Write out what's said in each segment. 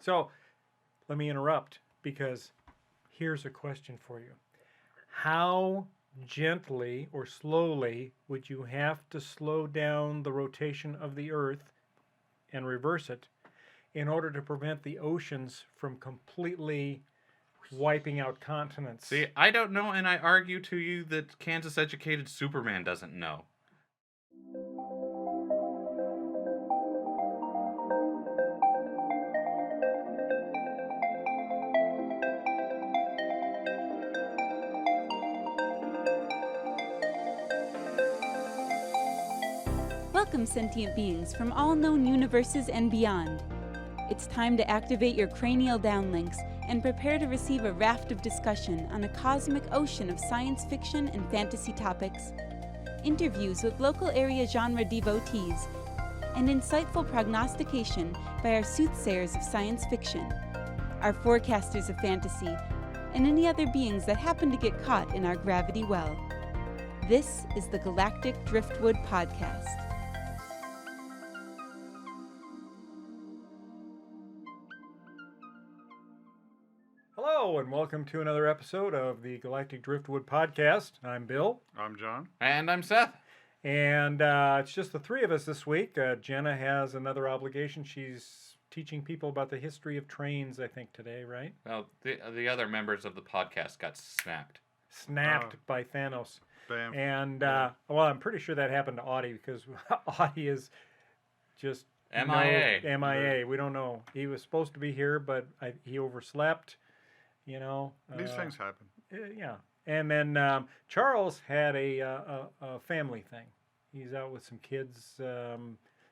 So, let me interrupt because here's a question for you. How gently or slowly would you have to slow down the rotation of the Earth and reverse it in order to prevent the oceans from completely wiping out continents? See, I don't know, and I argue to you that Kansas-educated Superman doesn't know. Welcome, sentient beings from all known universes and beyond. It's time to activate your cranial downlinks and prepare to receive a raft of discussion on a cosmic ocean of science fiction and fantasy topics, interviews with local area genre devotees, and insightful prognostication by our soothsayers of science fiction, our forecasters of fantasy, and any other beings that happen to get caught in our gravity well. This is the Galactic Driftwood Podcast. Hello, and welcome to another episode of the Galactic Driftwood Podcast. I'm Bill. I'm John. And I'm Seth. And it's just the three of us this week. Jenna has another obligation. She's teaching people about the history of trains, I think, today, right? Well, the other members of the podcast got snapped. Snapped by Thanos. Bam. And, well, I'm pretty sure that happened to Audie because Audie is just... MIA. MIA. We don't know. He was supposed to be here, but he overslept. You know, These things happen. Yeah, and then Charles had a family thing. He's out with some kids,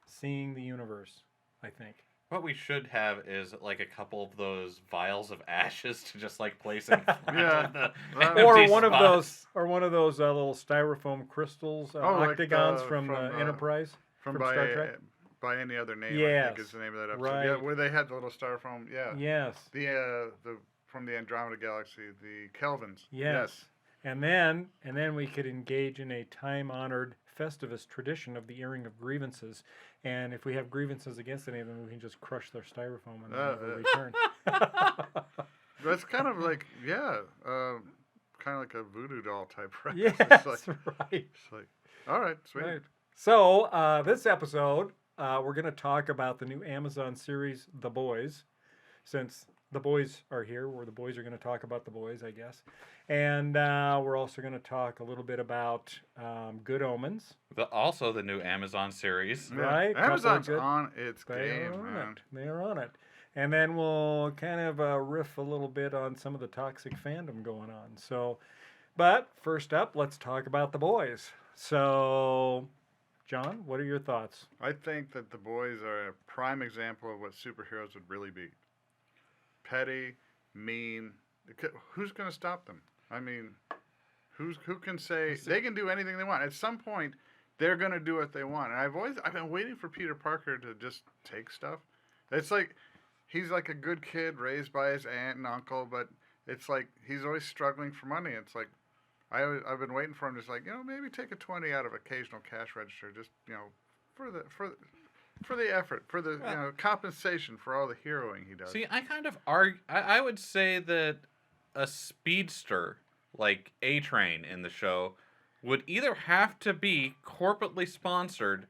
seeing the universe, I think. What we should have is like a couple of those vials of ashes to just like place in front Yeah. of the Or empty one spots. of those little styrofoam crystals, octagons like from the Enterprise From Star Trek. by any other name, I Yes. think is the name of that episode. Right. Yeah, where they had the little styrofoam. Yeah. Yes. The from the Andromeda Galaxy, the Kelvins. Yes. And then we could engage in a time-honored Festivus tradition of the airing of grievances. And if we have grievances against any of them, we can just crush their styrofoam and never return. That's kind of like, kind of like a voodoo doll type, right? Yes, It's like, right. it's like, all right, sweet. Right. So this episode, we're going to talk about the new Amazon series, The Boys, since the boys are here, where the boys are going to talk about the boys, I guess. And we're also going to talk a little bit about Good Omens. Also the new Amazon series. Yeah. Right, couple of Amazon's good- on its They game, are on man. it. They are on it. And then we'll kind of riff a little bit on some of the toxic fandom going on. So, but first up, let's talk about the boys. So, John, what are your thoughts? I think that the boys are a prime example of what superheroes would really be. Petty, mean. Who's going to stop them? I mean, who can say they can do anything they want? At some point, they're going to do what they want. And I've been waiting for Peter Parker to just take stuff. It's like he's like a good kid raised by his aunt and uncle, but it's like he's always struggling for money. It's like I've been waiting for him to just like, maybe take a 20 out of occasional cash register, just for the effort, for the compensation for all the heroing he does. See, I kind of argue. I would say that a speedster like A-Train in the show would either have to be corporately sponsored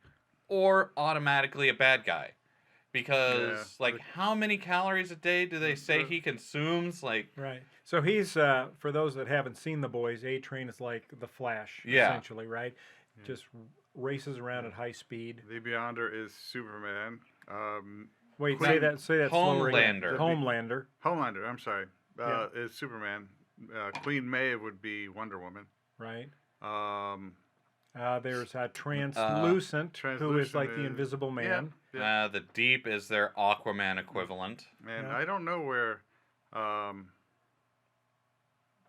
or automatically a bad guy. Because, how many calories a day do they say he consumes? Right. So he's, for those that haven't seen The Boys, A-Train is like the Flash, essentially, right? Yeah. Just races around at high speed. The Beyonder is Superman. Wait, say that slower again. Homelander. Homelander, I'm sorry. Is Superman. Queen Maeve would be Wonder Woman. Right. There's Translucent, who is like the Invisible Man. Yeah. The Deep is their Aquaman equivalent. And I don't know where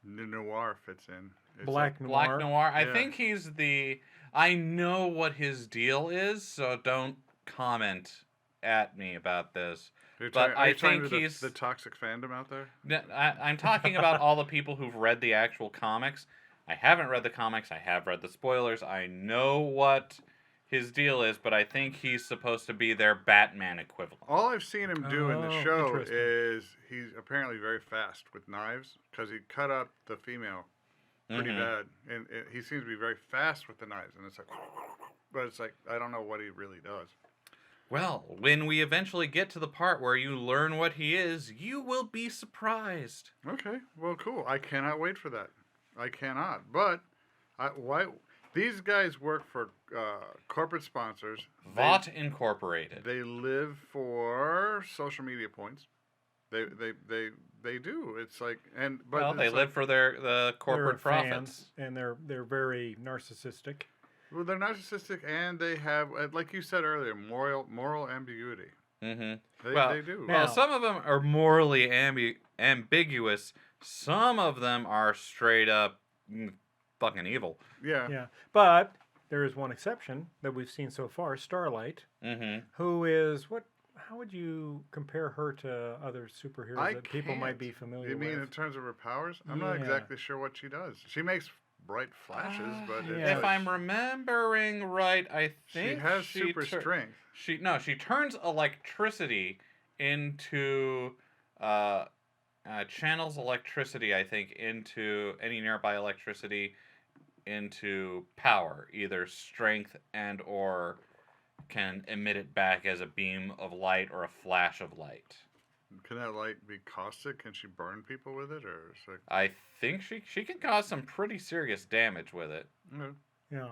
Noir fits in. Black Noir. Black Noir. I think he's I know what his deal is, so don't comment at me about this. But I think he's the toxic fandom out there. I'm talking about all the people who've read the actual comics. I haven't read the comics. I have read the spoilers. I know what his deal is, but I think he's supposed to be their Batman equivalent. All I've seen him do in the Oh, show interesting. is he's apparently very fast with knives because he cut up the female pretty Mhm. bad, and he seems to be very fast with the knives. And it's like, but it's like I don't know what he really does. Well, when we eventually get to the part where you learn what he is, you will be surprised. Okay, well, cool. I cannot wait for that. I cannot. But why? These guys work for corporate sponsors. Vought Incorporated. They live for social media points. They do. It's like but Well, it's they like, live for the corporate They're profits. fans, and they're very narcissistic. Well, they're narcissistic, and they have, like you said earlier, moral ambiguity. Mm-hmm. They do. Now- Well, some of them are morally ambiguous. Some of them are straight up fucking evil. Yeah. Yeah, but there is one exception that we've seen so far: Starlight, Mm-hmm. who is what? How would you compare her to other superheroes I that people might can't. be familiar You mean in with? terms of her powers? I'm not Yeah. exactly sure what she does. She makes bright flashes, but it's yeah. If like I'm remembering right, I she think has super strength. She turns electricity into channels electricity, I think, into any nearby electricity into power, either strength and or can emit it back as a beam of light or a flash of light. Can that light be caustic? Can she burn people with it, or it's like? I think she can cause some pretty serious damage with it. No. Yeah,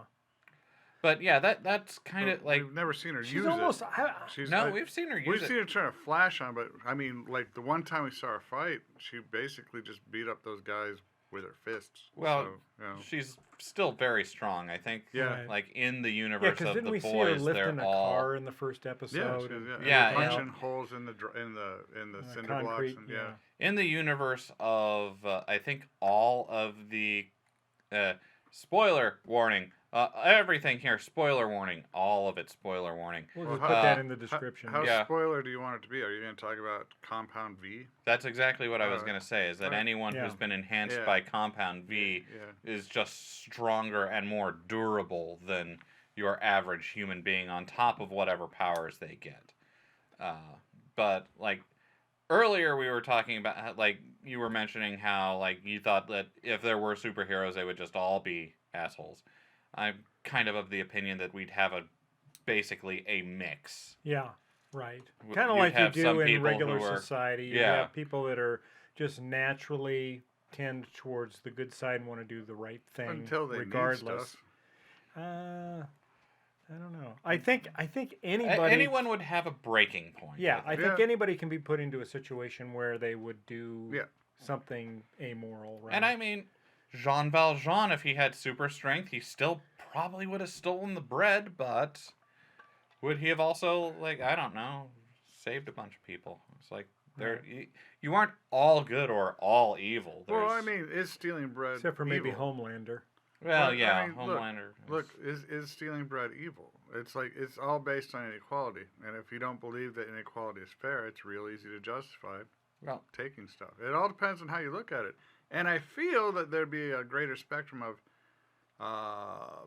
But yeah, that's kind of like we've never seen her she's use almost. it. She's, no, we've seen her use We've it. seen her turn a flash on, but I mean, like the one time we saw her fight, she basically just beat up those guys with her fists. Well, so, you know. She's still very strong. I think. Yeah. Right. Like in the Yeah, universe because of didn't the we see her boys, lifting they're a all car in the first episode? Yeah, punching holes in the cinder blocks, concrete. and yeah. in the universe of I think all of the spoiler warning. Everything here, spoiler warning. All of it, spoiler warning. We'll Well, just how- put that in the description. How Yeah. spoiler do you want it to be? Are you going to talk about Compound V? That's exactly what I was Alright. going to say. Is that Alright. anyone Yeah. who's been enhanced Yeah. by Compound V Yeah. is just stronger and more durable than your average human being on top of whatever powers they get. But like earlier we were talking about like you were mentioning how like you thought that if there were superheroes they would just all be assholes. I'm kind of the opinion that we'd have basically a mix. Yeah, right. W- Kind of you'd like you have some do in people regular who are- society. You Yeah. have people that are just naturally tend towards the good side and want to do the right thing Until they regardless. need stuff. I don't know. I think anybody. Anyone would have a breaking point. Yeah, I think Yeah. anybody can be put into a situation where they would do Yeah. something amoral. Right? And I mean, Jean Valjean, if he had super strength, he still probably would have stolen the bread, but would he have also, like, I don't know, saved a bunch of people? It's like, you aren't all good or all evil. Well, I There's- mean, is stealing bread except for maybe evil? Homelander. Well, Well, yeah, I mean, Homelander. Look, is stealing bread evil? It's like it's all based on inequality, and if you don't believe that inequality is fair, it's real easy to justify Well, taking stuff. It all depends on how you look at it, and I feel that there'd be a greater spectrum of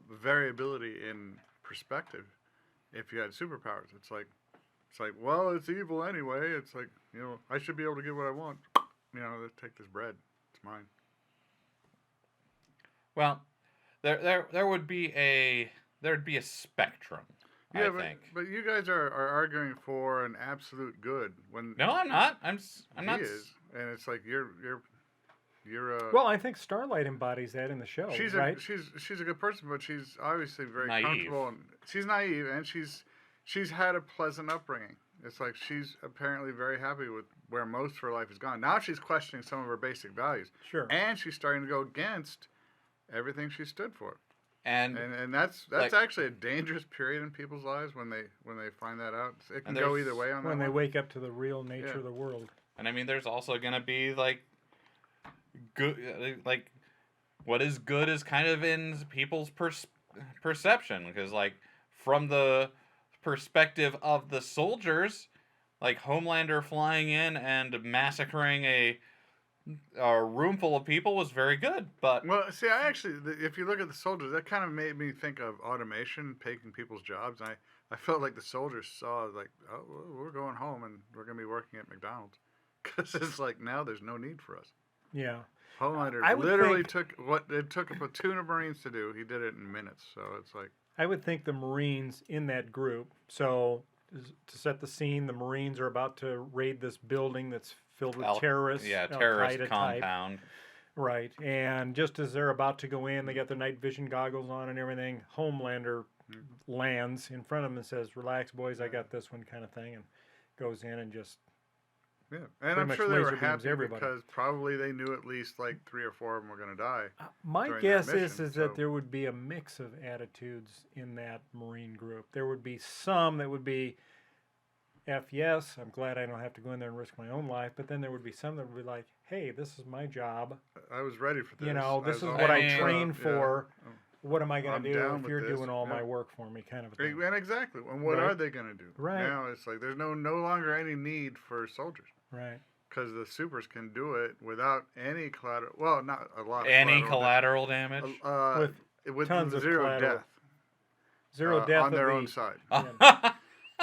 variability in perspective if you had superpowers. It's like, well, it's evil anyway. It's like, I should be able to get what I want. Let's take this bread. It's mine. well, there would be there'd be a spectrum. I think. But you guys are arguing for an absolute good when No, I'm not. I'm he not. is, and it's like you're Well, I think Starlight embodies that in the show, she's right? she's a good person, but she's obviously very Naive. comfortable, and she's naive, and she's had a pleasant upbringing. It's like she's apparently very happy with where most of her life has gone. Now she's questioning some of her basic values, Sure. and she's starting to go against everything she stood for. And And that's like- actually a dangerous period in people's lives when they find that out. It can And go there's- either way on that. When they one. wake up to the real nature Yeah. of the world. And I mean, there's also gonna be like good, like what is good is kind of in people's perception, because like from the perspective of the soldiers, like Homelander flying in and massacring a a room full of people was very good, but Well, see, if you look at the soldiers, that kind of made me think of automation taking people's jobs. And I felt like the soldiers saw, like, oh, we're going home and we're going to be working at McDonald's. Because it's like, now there's no need for us. Yeah. Homelander I would literally think- took what it took a platoon of Marines to do. He did it in minutes. So it's like, I would think the Marines in that group. So to set the scene, the Marines are about to raid this building that's filled with terrorists. terrorist Al-Qaeda type. compound. Right. And just as they're about to go in, they got their night vision goggles on and everything. Homelander lands in front of them and says, "Relax, boys, I got this one," kind of thing, and goes in and just yeah. And Pretty I'm much sure they were laser beams happy everybody. because probably they knew at least like 3 or 4 of them were going to die. My during guess that mission, is so- that there would be a mix of attitudes in that Marine group. There would be some that would be, F yes, I'm glad I don't have to go in there and risk my own life. But then there would be some that would be like, hey, this is my job. I was ready for this. You know, this was is all what I mean, trained yeah. for. What am I going I'm to do down if with you're this, doing all my yeah. work for me, kind of a thing. And exactly. And what Right. are they going to do? Right. Now it's like there's no longer any need for soldiers Right. because the supers can do it without any collateral. Well, not a lot. Of Any collateral collateral damage? with tons of zero collateral. death. Zero death on their of own the, side. Yeah.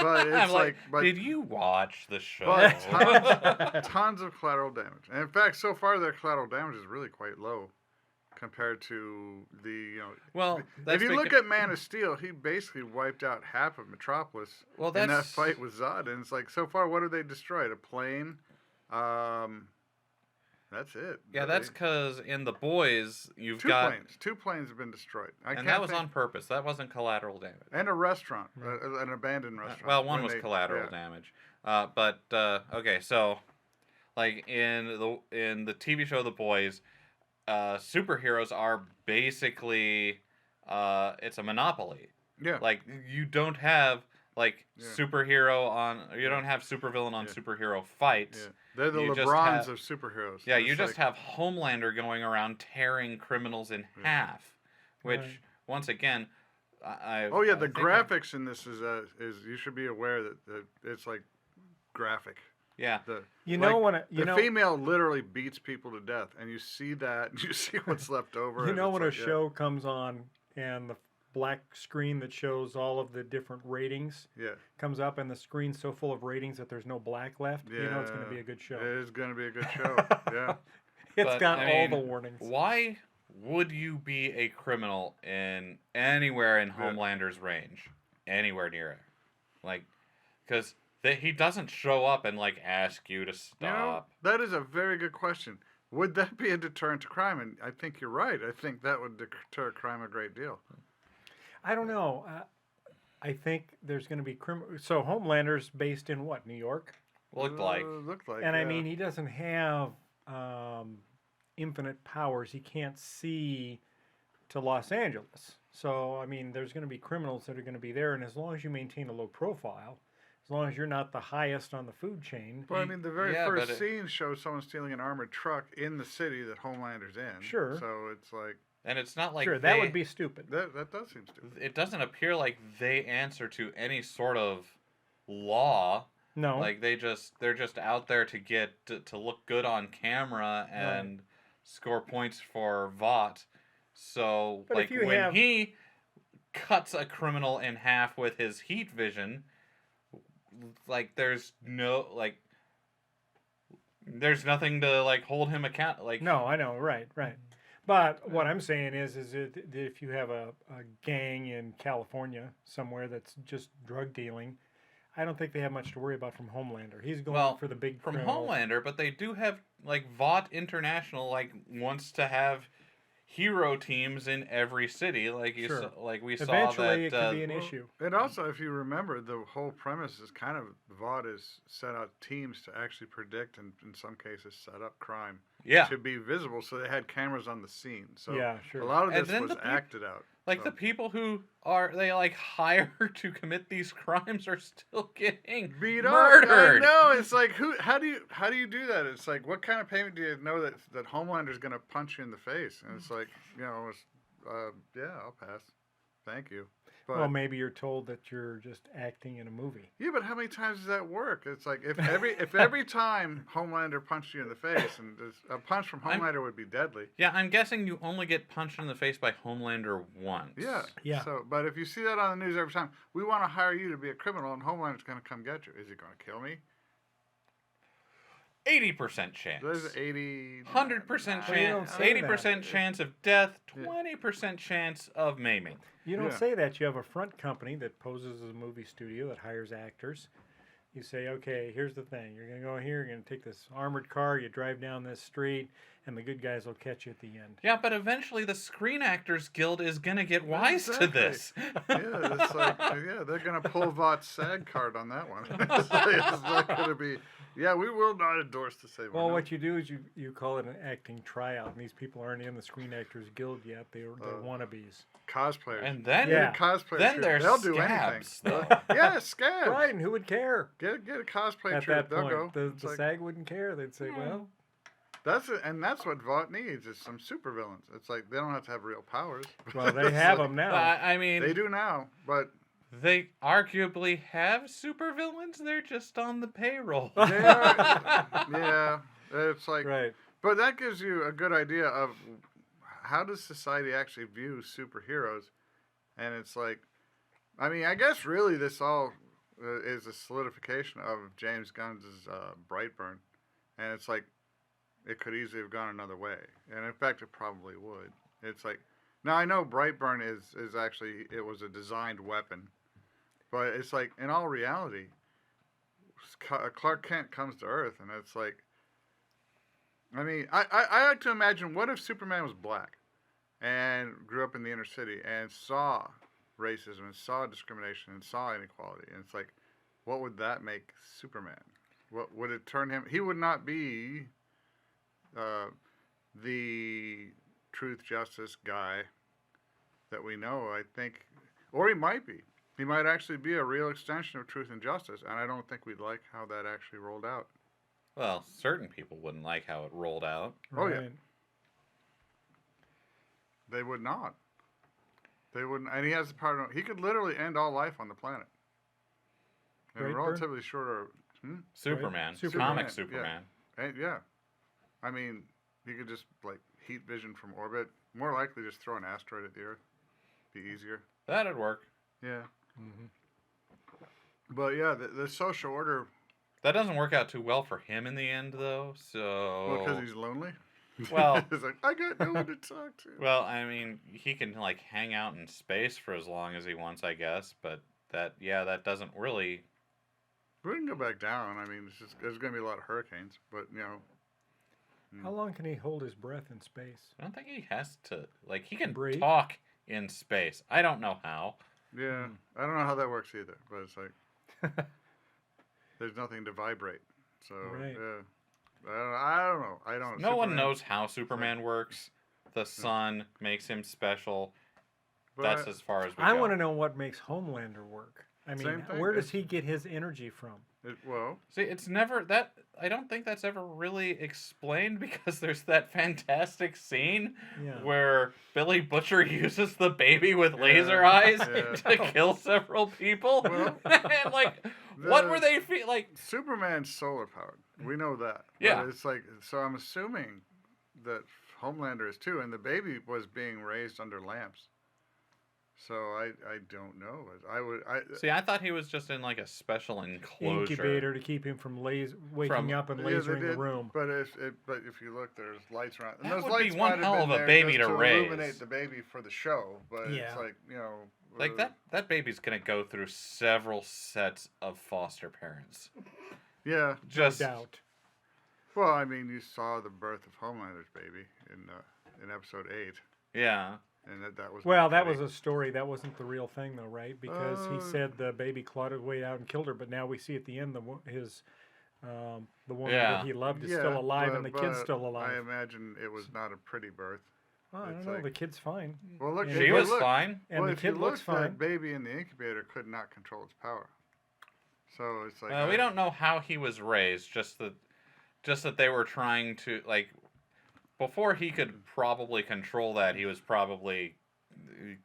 But it's I'm like, but did you watch the show? But tons of collateral damage. And in fact, so far their collateral damage is really quite low compared to the well, if that's you look because- at Man of Steel, he basically wiped out half of Metropolis Well, in that that's- fight with Zod, and it's like so far, what have they destroyed? A plane. That's it. yeah, really. that's because in the boys you've two got, planes. 2 planes have been destroyed. and that was on purpose. That wasn't collateral damage. and a restaurant, an abandoned restaurant. Well, one when was they- collateral yeah. damage. But okay, so like in the TV show The Boys, superheroes are basically it's a monopoly. Yeah. Like you don't have like Yeah. superhero on, you don't have supervillain on Yeah. superhero fights. Yeah. They're the You just LeBrons have- of superheroes. Yeah, It's you just like- have Homelander going around tearing criminals in half, which Right. once again, I Oh yeah, I the think graphics in this is you should be aware that it's like graphic. yeah, The You know like, when the female literally beats people to death, and you see that, and you see what's left over. you and know it's when like, a yeah. show comes on and the black screen that shows all of the different ratings Yeah, comes up and the screen's so full of ratings that there's no black left, you know it's going to Yeah. be a good show. it is going to be a good show. Yeah, It's But, got I all mean, the warnings. Why would you be a criminal in anywhere in Yeah. Homelander's range, anywhere near it? Like, because he doesn't show up and like ask you to you know, stop. that is a very good question. Would that be a deterrent to crime? And I think you're right. I think that would deter crime a great deal. I don't know. I think there's going to be so Homelander's based in what, New York? Looked like. Looked like. And I yeah. mean, he doesn't have infinite powers. He can't see to Los Angeles. So, I mean, there's going to be criminals that are going to be there. And as long as you maintain a low profile, as long as you're not the highest on the food chain. Well, I mean, the very Yeah, but first it- scene shows someone stealing an armored truck in the city that Homelander's in. Sure. So it's like And it's not like sure, that they- would be stupid. that does seem stupid. It doesn't appear like they answer to any sort of law. No. Like they're just out there to get to look good on camera and score points for VOT. So But if like you when have- he cuts a criminal in half with his heat vision, like there's nothing to like hold him account. Like No, I know, right. But what I'm saying is that if you have a gang in California somewhere that's just drug dealing, I don't think they have much to worry about from Homelander. He's going for the big from criminals. Homelander, but they do have like VOT International wants to have hero teams in every city. Like you Sure. saw, like we saw Eventually, that. it could be an Well, issue. And also, if you remember, the whole premise is kind of VOD is set out teams to actually predict and in some cases set up crime yeah, to be visible. So they had cameras on the scene. So Yeah, sure. a lot of And this then was the peop- acted out. like so. the people who they like hire to commit these crimes are still getting beat up. murdered. I know. It's like how do you do that? It's like what kind of payment do you know that Homelander's going to punch you in the face? And it's like yeah, I'll pass. Thank you. But Well, maybe you're told that you're just acting in a movie. yeah, but how many times does that work? It's like if every time Homelander punched you in the face, and a punch from Homelander would be deadly. Yeah, I'm guessing you only get punched in the face by Homelander once. Yeah. Yeah. So, but if you see that on the news every time, we want to hire you to be a criminal, and Homelander's going to come get you. Is he going to kill me? 80% chance. There's 80. 100% Well, you don't chance. say 80% chance of death. 20% chance of maiming. You don't Yeah. say that. You have a front company that poses as a movie studio that hires actors. You say, okay, here's the thing. You're going to go here, you're going to take this armored car, you drive down this street, and the good guys will catch you at the end. Yeah, but eventually the Screen Actors Guild is gonna get wise to Exactly. this. Yeah, it's like, yeah, they're going to pull Vought's SAG card on that one. It's not going to be, yeah, we will not endorse the same Well, one. what you do is you call it an acting tryout, and these people aren't in the Screen Actors Guild yet. They're Oh. wannabes. Cosplayers. And then Yeah. Cosplayers. then too. there's They'll do scabs, anything. though. Yeah, scabs. Right, and who would care? Get a cosplay At trip. that They'll point, go. the It's like, SAG wouldn't care. They'd say, well, that's it, and that's what Vought needs is some supervillains. It's like they don't have to have real powers. well, they have them now. I mean, They do now, but they arguably have supervillains. They're just on the payroll. they are, yeah, it's like, Right. but that gives you a good idea of how does society actually view superheroes, and it's like, I mean, I guess really this all is a solidification of James Gunn's Brightburn, and it's like it could easily have gone another way, and in fact, it probably would. It's like now I know Brightburn is actually it was a designed weapon, but it's like in all reality, Clark Kent comes to Earth, and it's like, I mean, I like to imagine what if Superman was black, and grew up in the inner city and saw racism and saw discrimination and saw inequality, and it's like, what would that make Superman? What would it turn him? He would not be the truth justice guy that we know, I think, or he might be. He might actually be a real extension of truth and justice, and I don't think we'd like how that actually rolled out. Well, certain people wouldn't like how it rolled out. Oh, yeah. Right. They would not. They wouldn't, and he has the power to, he could literally end all life on the planet. In a Brightburn? relatively shorter, Superman. Superman, Comic yeah. Superman. and yeah. I mean, you could just, like, heat vision from orbit. More likely just throw an asteroid at the Earth. Be easier. That'd work. Yeah. Mm-hmm. But yeah, the social order, That doesn't work out too well for him in the end, though. well, So, because he's lonely. Well- he's like, I got no one to talk to. well, I mean, he can like hang out in space for as long as he wants, I guess. But that doesn't really. We can go back down. I mean, it's just, there's going to be a lot of hurricanes, but, you know. How long can he hold his breath in space? I don't think he has to. Like, he can Breathe? talk in space. I don't know how. Yeah, I don't know how that works either, but it's like there's nothing to vibrate. So Right. yeah, I don't know. I don't. No one Superman- knows how Superman works. The sun makes him special. but That's as far as we I go. want to know what makes Homelander work. I mean, Same thing. where does It's- he get his energy from? well, See, it's never that. I don't think that's ever really explained because there's that fantastic scene Yeah. where Billy Butcher uses the baby with laser Yeah, eyes yeah. to kill several people. Well, and like, what the- were they like? Superman's solar powered. We know that. Yeah. But it's like, so I'm assuming that Homelander is too, and the baby was being raised under lamps. So I don't know. See, I thought he was just in like a special enclosure. Incubator to keep him from waking up and Yeah, they lasering the did, room. But if you look, there's lights around. And That those would be lights one might have hell been of a there baby just to illuminate raise. the baby for the show. But Yeah. it's like, you know, Like that baby's gonna go through several sets of foster parents. Yeah. Just Doubt. Well, I mean, you saw the birth of Homelander's baby in episode 8, yeah. and that was Well, not that pretty. was a story. That wasn't the real thing, though, right? Because he said the baby clawed his way out and killed her. But now we see at the end the woman Yeah. that he loved is Yeah, still alive, and the but kid's still I alive. imagine it was not a pretty birth. Oh, I don't it's know. like- The kid's fine, Well, look, Yeah. She well, was look, fine. and well, the if you kid look, looks fine. that baby in the incubator could not control its power. So it's like We don't know how he was raised. Just that they were trying to like. Before he could probably control that, he was probably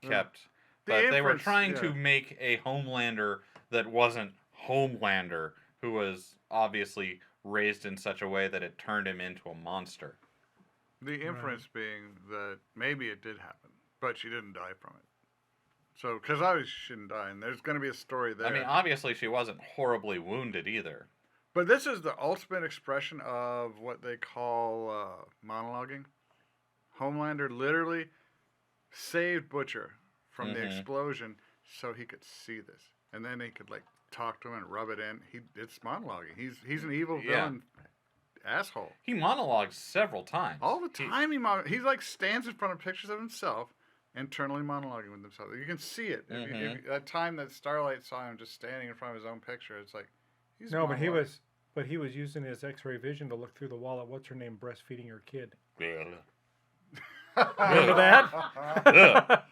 kept But they were inference, trying yeah. to make a Homelander that wasn't Homelander, who was obviously raised in such a way that it turned him into a monster. The inference being that maybe it did happen, but she didn't die from it. So, because obviously she shouldn't die, and there's going to be a story there. I mean, obviously she wasn't horribly wounded either. But this is the ultimate expression of what they call monologuing. Homelander literally saved Butcher from the explosion so he could see this. And then he could, like, talk to him and rub it in. It's monologuing. He's an evil villain asshole. He monologues several times. All the time he like stands in front of pictures of himself, internally monologuing with himself. You can see it. If that time that Starlight saw him just standing in front of his own picture, it's like he's No, but monologuing. he was using his X-ray vision to look through the wall at what's her name breastfeeding her kid. Remember that? That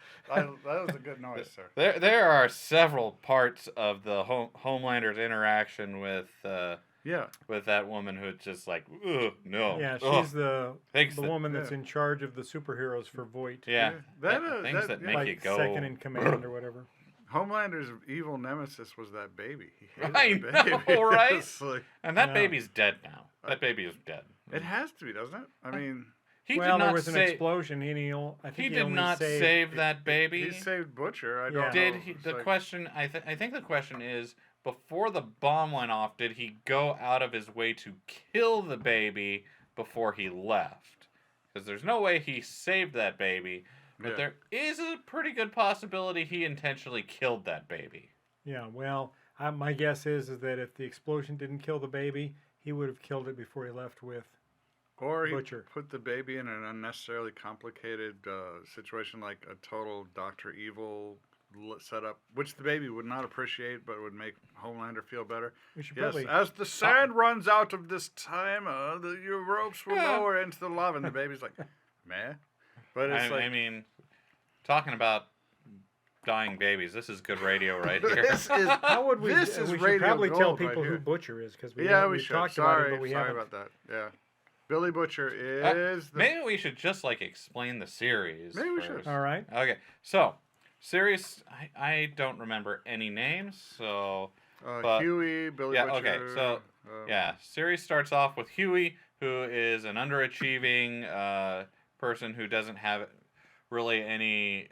was a good noise, sir. There are several parts of the Homelander's interaction with that woman who's just like, ugh, no. Yeah, ugh. she's the Thanks woman that's in charge of the superheroes for Voight. Yeah, That things that make like you go. second in command or whatever. Homelander's evil nemesis was that baby. He hated I the baby. know, right? It's like, And that Yeah. baby's dead now. That baby is dead. it has to be, doesn't it? I mean, He Well, did there not was an save. explosion, and I think He he did only not saved, save that baby. he saved Butcher. I Yeah. don't know. Did he? It's The like- question, I think the question is, before the bomb went off, did he go out of his way to kill the baby before he left? Because there's no way he saved that baby, but Yeah. there is a pretty good possibility he intentionally killed that baby. Yeah, well, my guess is that if the explosion didn't kill the baby, he would have killed it before he left with Or he Butcher. put the baby in an unnecessarily complicated situation, like a total Dr. Evil setup, which the baby would not appreciate, but would make Homelander feel better. We should Yes, probably. as the sand runs out of this time, your ropes will Yeah. lower into the lava, and the baby's like, meh. But it's I like, mean, talking about dying babies, this is good radio right here. this is How would we? this is we should radio probably tell gold right people here. who Butcher is because we we should. talked Sorry, about it, but we sorry haven't. about that. Yeah, Billy Butcher is the. Maybe we should just like explain the series. Maybe we first. should. All right. Okay, so series, I don't remember any names, so but- Huey, Billy yeah, Butcher. okay, so, yeah, series starts off with Huey, who is an underachieving person who doesn't have really any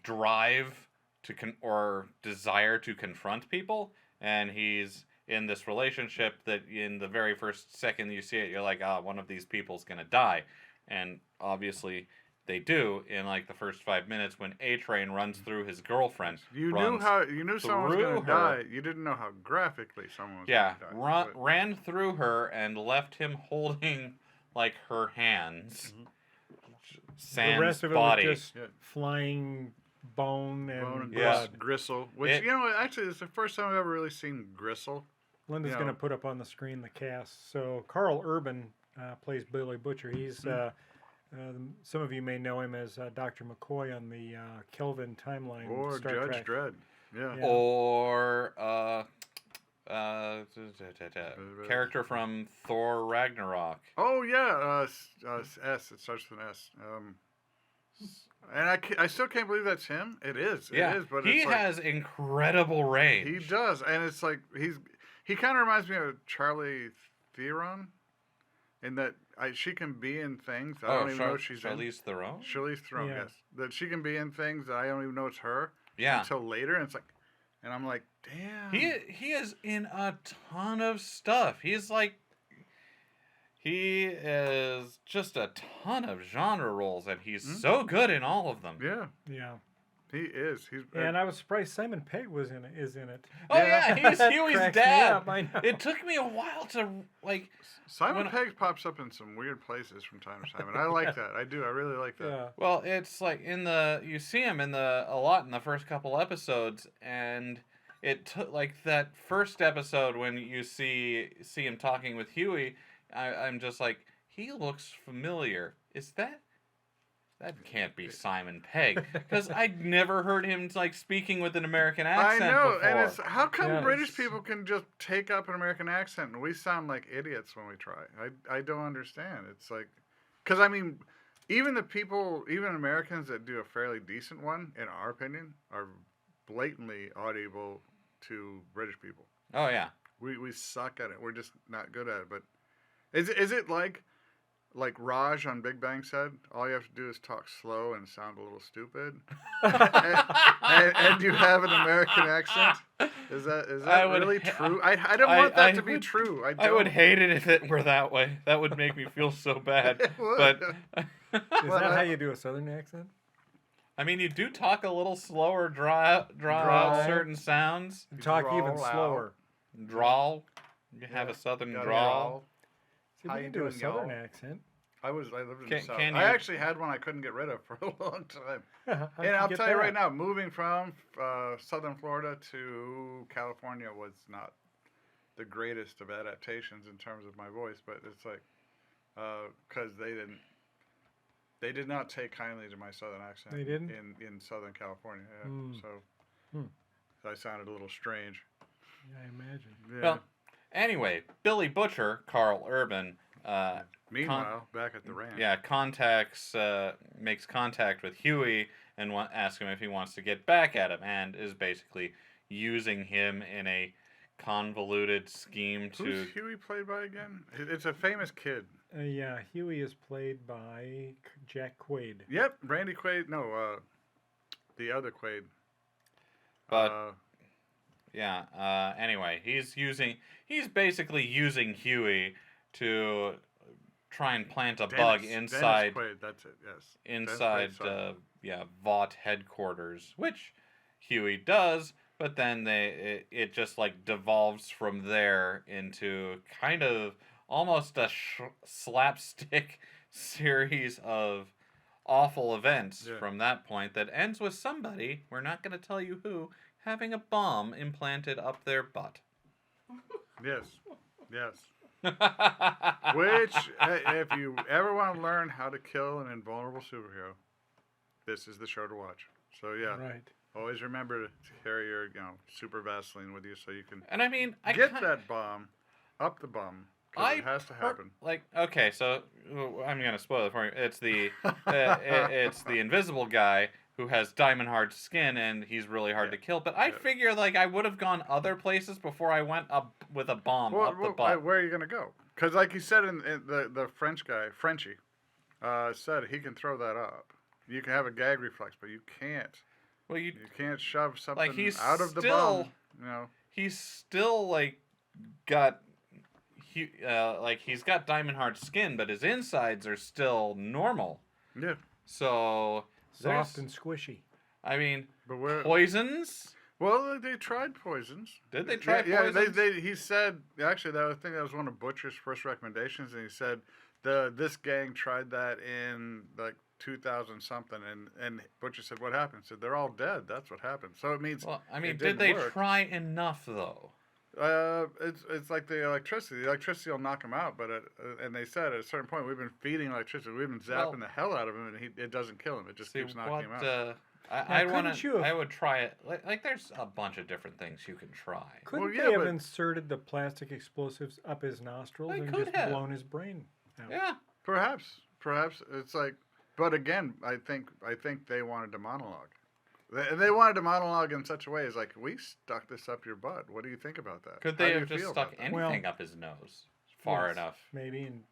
drive to or desire to confront people, and he's in this relationship that in the very first second you see it, you're like, one of these people's gonna die, and obviously they do in like the first 5 minutes when A-Train runs through his girlfriend. You runs knew someone was through going to her. die. You didn't know how graphically someone was Yeah, going to die. but- ran through her and left him holding like her hands. Sans The rest of it body. was just Yeah. flying bone and Bone and Yeah. blood. gristle, which It- actually it's the first time I've ever really seen gristle. Linda's Yeah. going to put up on the screen the cast. So Carl Urban plays Billy Butcher. He's some of you may know him as Dr. McCoy on the Kelvin timeline. Or Star Judge Trek. Dredd. Yeah. Yeah. Or character from Thor Ragnarok. Oh yeah, S. It starts with an S. And I still can't believe that's him. It is. Yeah, It is. But he it's like, has incredible range. he does, and it's like he kind of reminds me of Charlie Theron, in that she can be in things I don't even know she's in. Charlize Theron? Charlize Theron, Yeah. yes. That she can be in things that I don't even know it's her Yeah. until later, and it's like, and I'm like, damn. He is in a ton of stuff. He is just a ton of genre roles, and he's so good in all of them. Yeah, Yeah. he is. He's And I was surprised Simon Pegg is in it. Oh yeah, he's That Huey's cracks me dad. up, I know. It took me a while to like. Simon when- Pegg pops up in some weird places from time to time, and I like that. I do. I really like that. Yeah. Well, it's like you see him a lot in the first couple episodes, and it took like that first episode when you see him talking with Huey. I'm just like, he looks familiar. Is that can't be Simon Pegg, because I'd never heard him like speaking with an American accent I know, before. and it's how come Yeah, British it's- people can just take up an American accent and we sound like idiots when we try. I don't understand. It's like, because I mean, even the people, even Americans that do a fairly decent one, in our opinion, are blatantly audible to British people. Oh yeah. We suck at it. We're just not good at it. But is it like Raj on Big Bang said? All you have to do is talk slow and sound a little stupid, and you have an American accent. Is that really true? I don't want that to be true. I would hate it if it were that way. That would make me feel so bad. It would. But Is that how you do a Southern accent? I mean, you do talk a little slower, draw out certain sounds. You talk even drawl out. slower. Drawl. You have a southern drawl. See, How we you can do a doing, Southern y'all? accent. I lived in the South. Can I you- actually had one I couldn't get rid of for a long time. How'd And you I'll get tell you right that? now, moving from Southern Florida to California was not the greatest of adaptations in terms of my voice, but it's like because they did not take kindly to my Southern accent. They didn't? in Southern California. Yeah. Mm. So I sounded a little strange. Yeah, I imagine. Yeah. Well, anyway, Billy Butcher, Carl Urban, Meanwhile, back at the ranch. makes contact with Huey and asks him if he wants to get back at him, and is basically using him in a convoluted scheme to. Who's Huey played by again? It's a famous kid. Yeah, Huey is played by Jack Quaid. Yep, Randy Quaid. No, the other Quaid. But anyway, he's basically using Huey to try and plant a bug inside. Dennis Quaid, that's it. Yes. Inside, Dennis Quaid's son. Vought headquarters, which Huey does, but then it just like devolves from there into kind of almost a slapstick series of awful events from that point that ends with somebody, we're not going to tell you who, having a bomb implanted up their butt. Yes. Which, if you ever want to learn how to kill an invulnerable superhero, this is the show to watch. So Right. always remember to carry your super Vaseline with you so you can And I mean, that bomb up the bum. 'Cause it has to happen. Okay, so I'm gonna spoil it for you. It's the it's the invisible guy who has diamond hard skin and he's really hard to kill. But I figure I would have gone other places before I went up with a bomb up the butt. Where are you gonna go? Because like you said in the French guy, Frenchie, said he can throw that up. You can have a gag reflex, but you can't. Well, you can't shove something he's out of the still- bum. he's still got he's got diamond hard skin, but his insides are still normal. Yeah. So Soft and squishy. I mean, But where? poisons. Well, they tried poisons. Did they try Yeah, poisons? he said actually I think that was one of Butcher's first recommendations, and he said this gang tried that in 2000 something, and Butcher said, "What happened?" He said, "They're all dead. That's what happened." So it means. Well, I mean, it did didn't they work. try enough though? It's like the electricity. The electricity will knock him out, but and they said at a certain point we've been feeding electricity, we've been zapping the hell out of him, and it doesn't kill him. It just keeps knocking him out. I would try it. There's a bunch of different things you can try. Couldn't yeah, they have but- inserted the plastic explosives up his nostrils They and could just have. blown his brain out? Yeah. Perhaps it's like, but again, I think they wanted to monologue. They wanted to monologue in such a way as like, we stuck this up your butt. What do you think about that? Could How they do have you just feel stuck about that? anything Well, up his nose far Yes, enough? maybe, and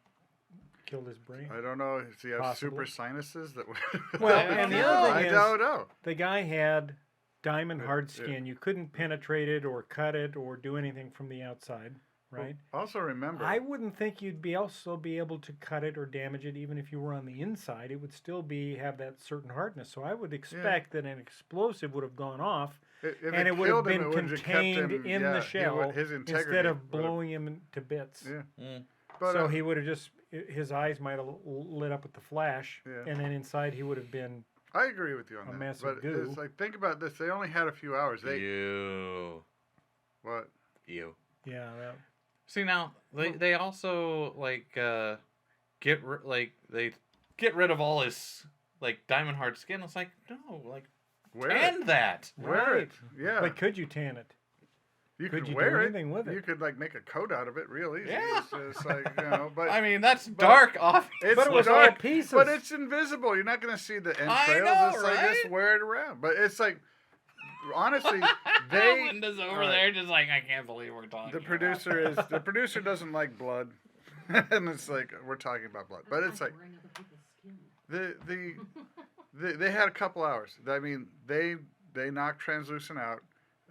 killed his brain. I don't know. Does he have Possible. super sinuses that would? Well, and the other thing I is- don't know. The guy had diamond hard yeah. skin. You couldn't penetrate it or cut it or do anything from the outside, right? Also remember, I wouldn't think you'd be able to cut it or damage it even if you were on the inside. It would still have that certain hardness. So I would expect that an explosive would have gone off if and it would have killed him, been it would have just kept contained him- in yeah, the he shell would- his integrity instead of would have- blowing him to bits. Yeah. Mm. But, So he would have his eyes might have lit up with the flash, Yeah. and then inside he would have been. I agree with you on a that. mess but of goo. it's like, think about this. They only had a few hours. You. What? You. Yeah, See now they also get rid of all his diamond hard skin. It's like no, Wear tan it. that. Wear it. Right. Yeah. But could you tan it? You Could could you do wear anything with it? You could like make a coat out of it real easy. Yeah. It's like, you know, but I mean, that's dark off. it's But it was all dark, pieces. but it's invisible. You're not going to see the entrails. know, It's like just right? wear it around. But it's like, honestly, they Linda's over Alright. there just like, I can't believe we're talking. the about producer doesn't like blood, and it's like we're talking about blood. But it's like they had a couple hours. I mean, they knocked Translucent out.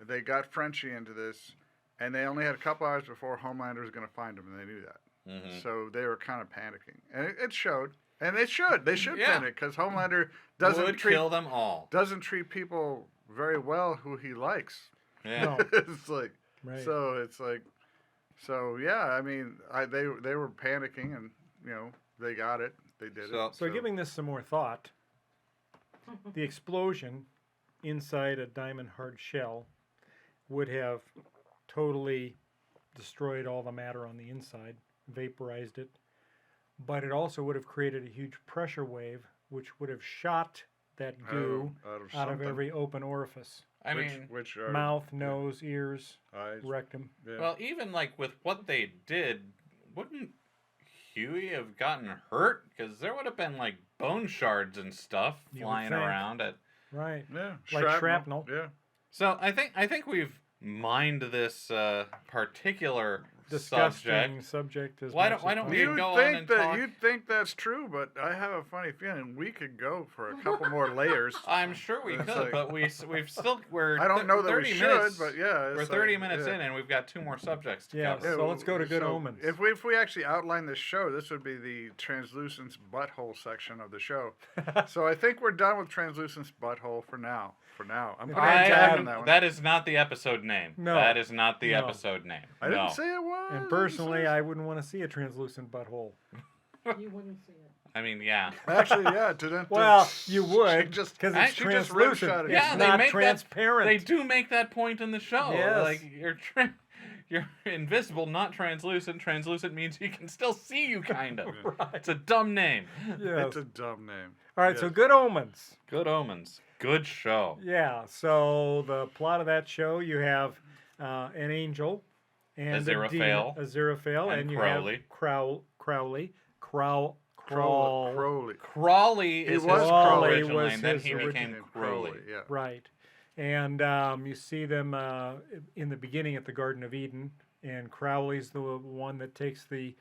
They got Frenchie into this, and they only had a couple hours before Homelander was going to find him, and they knew that. Mhm. So they were kind of panicking, and it showed. And they should Yeah. panic because Homelander would kill them all. doesn't treat people very well who he likes. Yeah. No. It's like Right. so yeah. I mean, they were panicking, and you know they got it. They did it. So giving this some more thought, the explosion inside a diamond hard shell would have totally destroyed all the matter on the inside, vaporized it, but it also would have created a huge pressure wave which would have shot that goo out of something. every open orifice. I mean, which are Mouth, nose, ears, eyes. rectum. Yeah. well, even like with what they did, wouldn't Huey have gotten hurt? Because there would have been like bone shards and stuff You would flying think. around at. Right. yeah, like shrapnel. Yeah. So I think we've mined this particular Disgusting subject as Why much don't- why as don't we possible. You'd go on think and that talk? you'd think that's true, but I have a funny feeling we could go for a couple more layers. I'm sure we It's could, like- but we've still we're. I don't know that we 30 should, minutes, but yeah, we're it's 30 like, minutes yeah. in, and we've got 2 more subjects to Yeah, cover. so let's go to Good so Omens. If we actually outline this show, this would be the Translucent's butthole section of the show. So I think we're done with Translucent's butthole for now. I'm putting a tag on that one. That is not the episode name. No. That is not the No. episode name. I didn't No. say it was. And personally, I wouldn't want to see a translucent butthole. You wouldn't see it. I mean, yeah. Actually, yeah. To Well, you would, just- because I- it's she just translucent. rimshot it. It's Yeah, they not make that- transparent. They do make that point in the show. Yes. Like you're invisible, not translucent. Translucent means he can still see you, kind of. Right. It's a dumb name. Yes. It's a dumb name. All right, so Yes. Good Omens. Good Omens. Good show. Yeah, so the plot of that show, you have an angel and Aziraphale. Aziraphale, And and you Crowley. have Crowley. Crowley. Crawley He is was his Crowley. original was name, then his he original became Named Crowley. Yeah. Right. And you see them in the beginning at the Garden of Eden, and Crowley's the one that takes the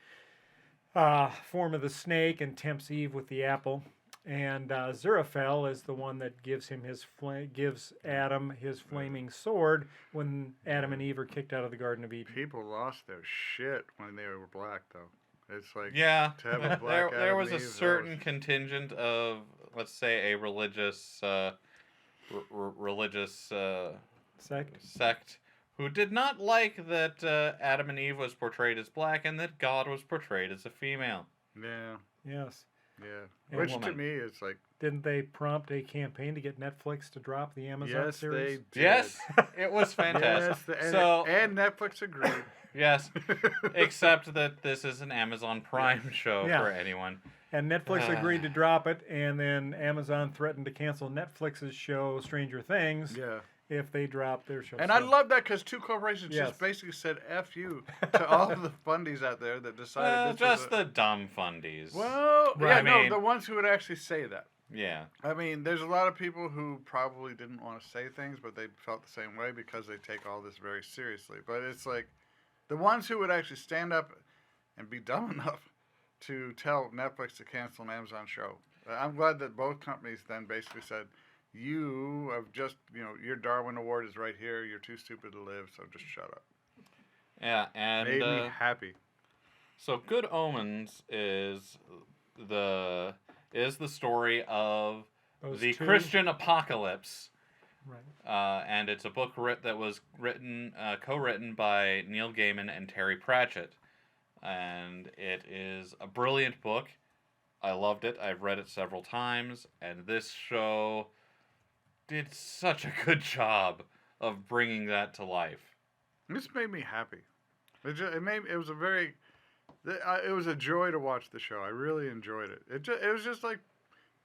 form of the snake and tempts Eve with the apple. And Aziraphale is the one that gives him gives Adam his flaming sword when Adam and Eve are kicked out of the Garden of Eden. People lost their shit when they were black, though. It's like Yeah, to have a black there Adam was a and Eve, that certain was- contingent of, let's say, a religious religious sect who did not like that Adam and Eve was portrayed as black and that God was portrayed as a female. Yeah, Yes. yeah. And Which to woman. me is like, Didn't they prompt a campaign to get Netflix to drop the Amazon yes, series? they did. Yes, it was fantastic. Yes, So and Netflix agreed. yes, except that this is an Amazon Prime show Yeah. for anyone. And Netflix agreed to drop it, and then Amazon threatened to cancel Netflix's show Stranger Things Yeah. if they dropped their show. And I So- love that because two corporations Yes. just basically said "F you" to all of the fundies out there that decided this Just was the dumb fundies. well, Right. yeah, I no, mean- the ones who would actually say that. Yeah. I mean, there's a lot of people who probably didn't want to say things, but they felt the same way because they take all this very seriously. But it's like the ones who would actually stand up and be dumb enough to tell Netflix to cancel an Amazon show. I'm glad that both companies then basically said, you have just, your Darwin Award is right here. You're too stupid to live, so just shut up. Yeah, and Made me happy. so Good Omens is the story of Those the two- Christian apocalypse, Right. and it's a book that was co-written by Neil Gaiman and Terry Pratchett, and it is a brilliant book. I loved it. I've read it several times, and this show did such a good job of bringing that to life. This made me happy. It was a joy to watch the show. I really enjoyed it. It was just like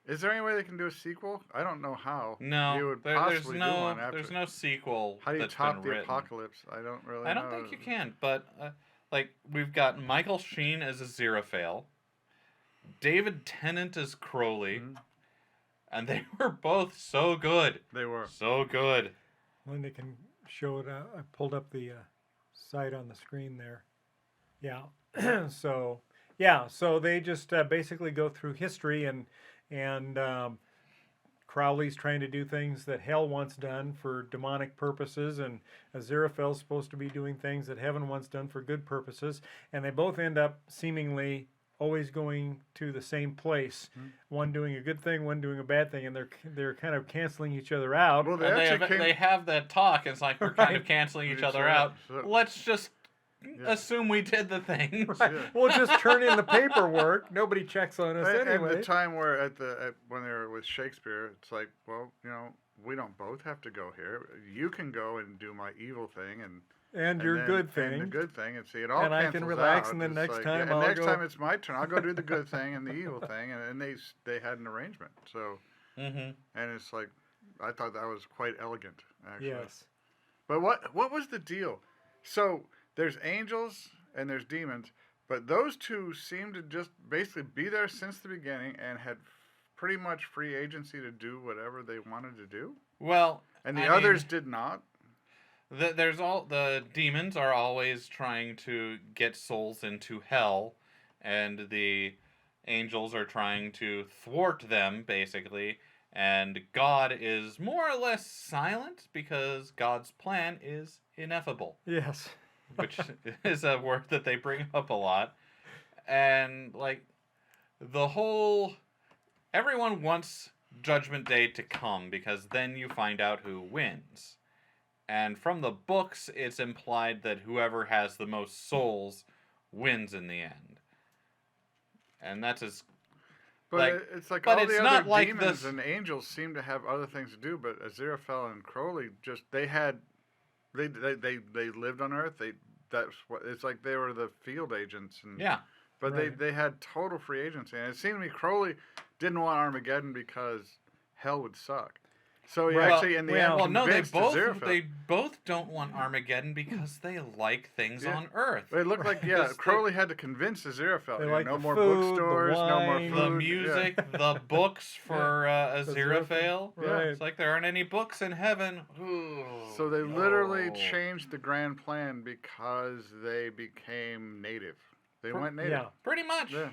Is there any way they can do a sequel? I don't know how. No, You would there's possibly do no one after. there's no sequel. How do you that's top been the written. apocalypse? I don't really know. I don't think you can, but like we've got Michael Sheen as Aziraphale, David Tennant as Crowley, Mhm. and they were both so good, They were. so good. Linda can show it. I pulled up the site on the screen there. Yeah. So they just basically go through history and Crowley's trying to do things that hell wants done for demonic purposes, and Aziraphale's supposed to be doing things that heaven wants done for good purposes, and they both end up seemingly always going to the same place. One doing a good thing, one doing a bad thing, and they're kind of canceling each other out. Well, they And actually they have that talk. It's like we're kind of Right. canceling each Each other other out. out. So- Let's just Yeah. assume we did the thing. Right. Yeah. We'll just turn in the paperwork. Nobody checks on us And anyway. the time where when they were with Shakespeare, it's like, well, we don't both have to go here. You can go and do my evil thing and your then- good thing. and the good thing, and see it all. And I can cancels relax, out. and then It's next like, time and I'll next go- time it's my turn. I'll go do the good thing and the evil thing, and they had an arrangement. So, Mm-hmm. and it's like, I thought that was quite elegant, actually. Yes. But what was the deal? So there's angels and there's demons, but those two seem to just basically be there since the beginning and had pretty much free agency to do whatever they wanted to do. Well, And the I others mean, did not. the demons are always trying to get souls into hell, and the angels are trying to thwart them, basically. And God is more or less silent because God's plan is ineffable, Yes. which is a word that they bring up a lot. And like everyone wants Judgment Day to come because then you find out who wins. And from the books, it's implied that whoever has the most souls wins in the end. And that's as But it's like but all it's the not other like demons this- and angels seem to have other things to do, but Aziraphale and Crowley they lived on Earth. That's what it's like. They were the field agents, and yeah. but Right. they had total free agency. And it seemed to me Crowley didn't want Armageddon because hell would suck. So he Right. actually in the end Well, no, they convinced both Aziraphale. don't want Armageddon because they like things Yeah. on Earth. It looked like Just Crowley had to convince Aziraphale. They you know, like no the more food, the bookstores, no more wine, food. The yeah. music, the books for Aziraphale. Right. It's like there aren't any books in heaven. Ooh, So they literally no. changed the grand plan because they became native. They went native. Yeah. Pretty much. Yeah.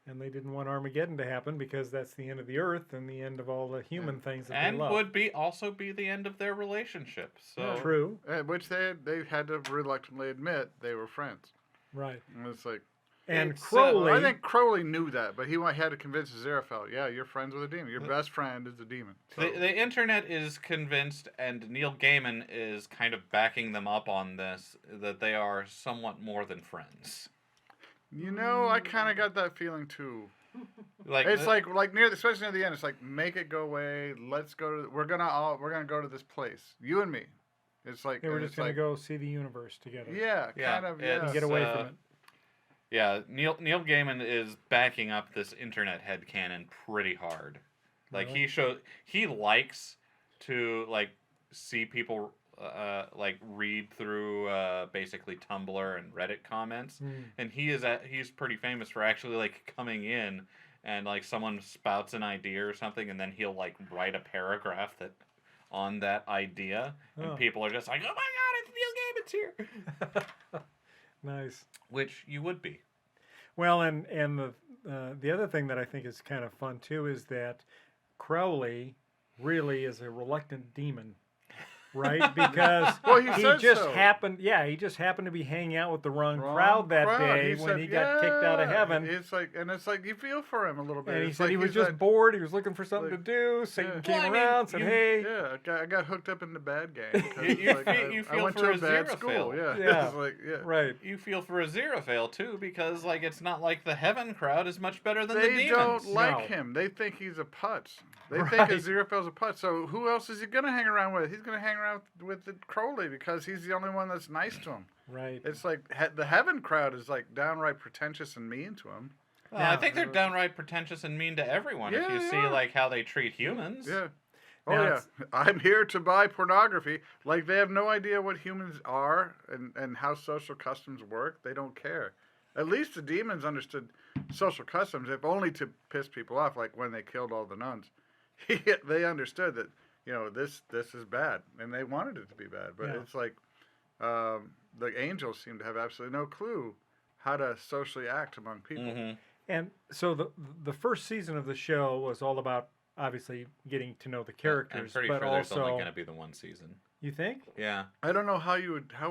And they didn't want Armageddon to happen because that's the end of the earth and the end of all the human things that And they love. would also be the end of their relationship. So True. Which they had to reluctantly admit they were friends. Right. And it's like, And It's, Crowley. I think Crowley knew that, but he had to convince Aziraphale, yeah, you're friends with a demon. Your best friend is a demon. So, The internet is convinced, and Neil Gaiman is kind of backing them up on this, that they are somewhat more than friends. I kind of got that feeling too. Like It's like especially near the end. It's like, make it go away. Let's go to. We're gonna go to this place. You and me. It's like They were and just it's going to like, go see the universe together. Yeah, Yeah, kind of. it's- Yeah. And get away uh, from it. Yeah, Neil Gaiman is backing up this internet headcanon pretty hard. Like Really? he likes to like see people like read through basically Tumblr and Reddit comments, and he's pretty famous for actually like coming in and like someone spouts an idea or something, and then he'll like write a paragraph on that idea, and Oh. people are just like, oh my god, it's Neil Gaiman's here. Nice. Which you would be. Well, and the other thing that I think is kind of fun too is that Crowley really is a reluctant demon, right? Because Well, he said just so. happened. Yeah, he just happened to be hanging out with the wrong crowd that day He when said, he got kicked out of yeah. heaven. It's like you feel for him a little bit. And he It's said like he was he's just like, bored. He was looking for something like, to do. Satan yeah. came Well, I mean, around, said, "Hey, Yeah, I got hooked up in the bad gang. because You it's like, you I feel went for to a a bad Aziraphale. school. Yeah, Yeah. It's like, yeah. right." You feel for Aziraphale too, because like it's not like the heaven crowd is much better than the They demons. don't like No. him. They think he's a putz. They Right. think Aziraphale's a putz. So who else is he gonna hang around with? He's gonna hang around with the Crowley because he's the only one that's nice to him. Right. It's like the heaven crowd is like downright pretentious and mean to him. Well, Now- I think they're downright pretentious and mean to everyone. Yeah, if you they see are. like how they treat humans. Yeah. Oh Now yeah. it's- I'm here to buy pornography. Like they have no idea what humans are and how social customs work. They don't care. At least the demons understood social customs, if only to piss people off. Like when they killed all the nuns, they understood that this is bad, and they wanted it to be bad. But Yeah. it's like the angels seem to have absolutely no clue how to socially act among people. Mm-hmm. And so the first season of the show was all about obviously getting to know the characters, I'm pretty but sure there's also only going to be the one season. you think? Yeah. I don't know how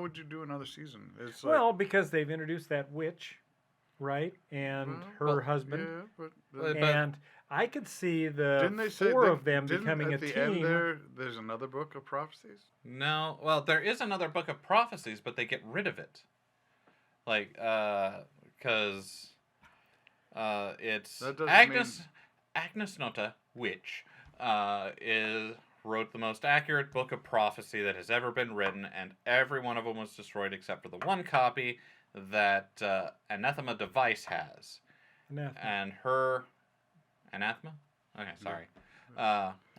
would you do another season? It's like, Well, because they've introduced that witch, right, and her well, husband, yeah, but But- and I could see the didn't they say four that- of them didn't becoming a at the team. end there's another book of prophecies? No. Well, there is another book of prophecies, but they get rid of it. Like, because it's That doesn't Agnes Nota, witch, wrote the most accurate book of prophecy that has ever been written, and every one of them was destroyed except for the one copy that Anathema Device has. Anathema. And her anathema. Okay, sorry.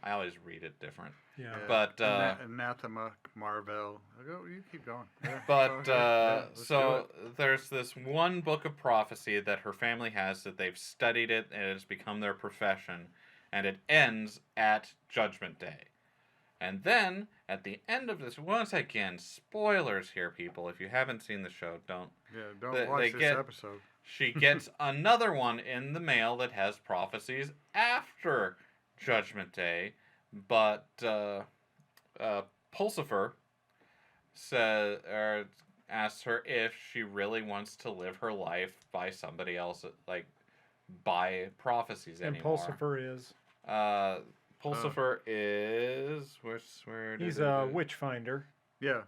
I always read it different. Yeah. But Anathema, Marvel. You keep going. Yeah, but go ahead. Yeah, let's do so it. there's this one book of prophecy that her family has that they've studied it and it has become their profession, and it ends at Judgment Day. And then at the end of this, once again, spoilers here, people. If you haven't seen the show, don't. Don't they watch this get- episode. She gets another one in the mail that has prophecies after Judgment Day, but Pulsifer asks her if she really wants to live her life by somebody else, like by prophecies And anymore. Pulsifer is Pulsifer is he's a witch finder Yeah.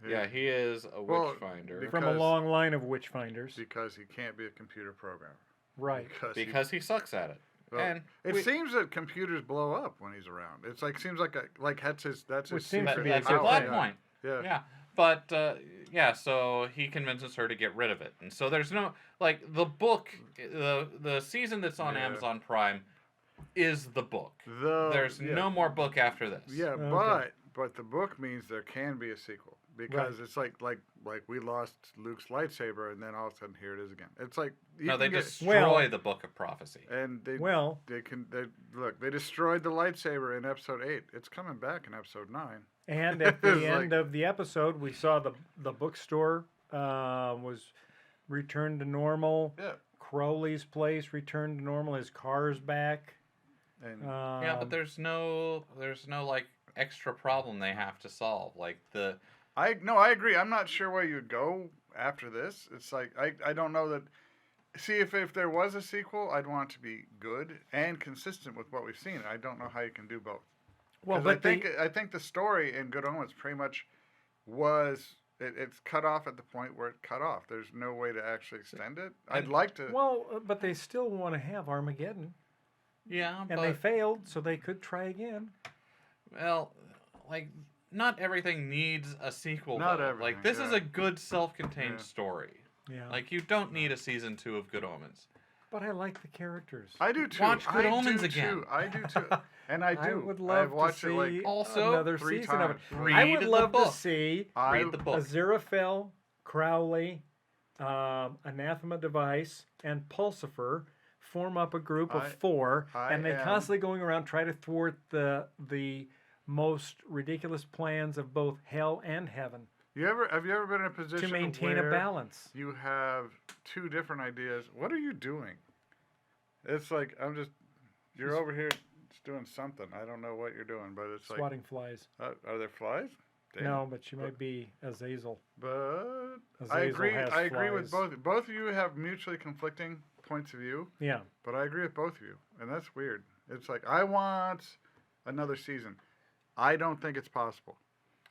Yeah, he is a Well, witch finder from a Because- long line of witch finders. Because he can't be a computer programmer. Right. because he sucks at it. Well, and it seems that computers blow up when he's around. It's like seems like that's his Which seems secret to be a that's a good plot thing. point. Yeah. Yeah, but so he convinces her to get rid of it, and so there's no like the book, the season that's on Yeah. Amazon Prime is the book. There's yeah. no more book after this. Yeah, Okay. but the book means there can be a sequel because it's like we lost Luke's lightsaber and then all of a sudden here it is again. It's like No, they can get- destroy the book of prophecy. and they Well, they destroyed the lightsaber in episode 8. It's coming back in episode 9. and at It's the like- end of the episode, we saw the bookstore was returned to normal. Yeah. Crowley's place returned to normal. His car's back. And Yeah, but there's no like extra problem they have to solve. Like I agree. I'm not sure where you'd go after this. It's like I don't know that. See, if there was a sequel, I'd want it to be good and consistent with what we've seen. I don't know how you can do both. Well, 'Cause but I think the story in Good Omens pretty much it's cut off at the point where it cut off. There's no way to actually extend it. I'd like to. but they still want to have Armageddon, yeah, and but they failed, so they could try again. well, like not everything needs a sequel. Not though. everything, Like this is yeah. a good self-contained Yeah. story. Yeah. Like you don't need a season 2 of Good Omens. But I like the characters. I do too. Watch Good I Omens do again. Too. I do too. And I do. I would I've love to watched see it like Also, another 3 season of it. times. I Read would the love to book. see Read the book. Aziraphale, Crowley, Anathema Device, and Pulsifer form up a group of 4, and they constantly going around try to thwart the most ridiculous plans of both hell and heaven Have you ever been in a position to maintain a where balance. you have 2 different ideas? What are you doing? It's like you're over here just doing something. I don't know what you're doing, but it's Swatting flies. like, are there flies? Damn. No, but she might be Azazel. But I Azazel agree. has I agree with flies. both. Both of you have mutually conflicting points of view, Yeah. but I agree with both of you, and that's weird. It's like I want another season. I don't think it's possible.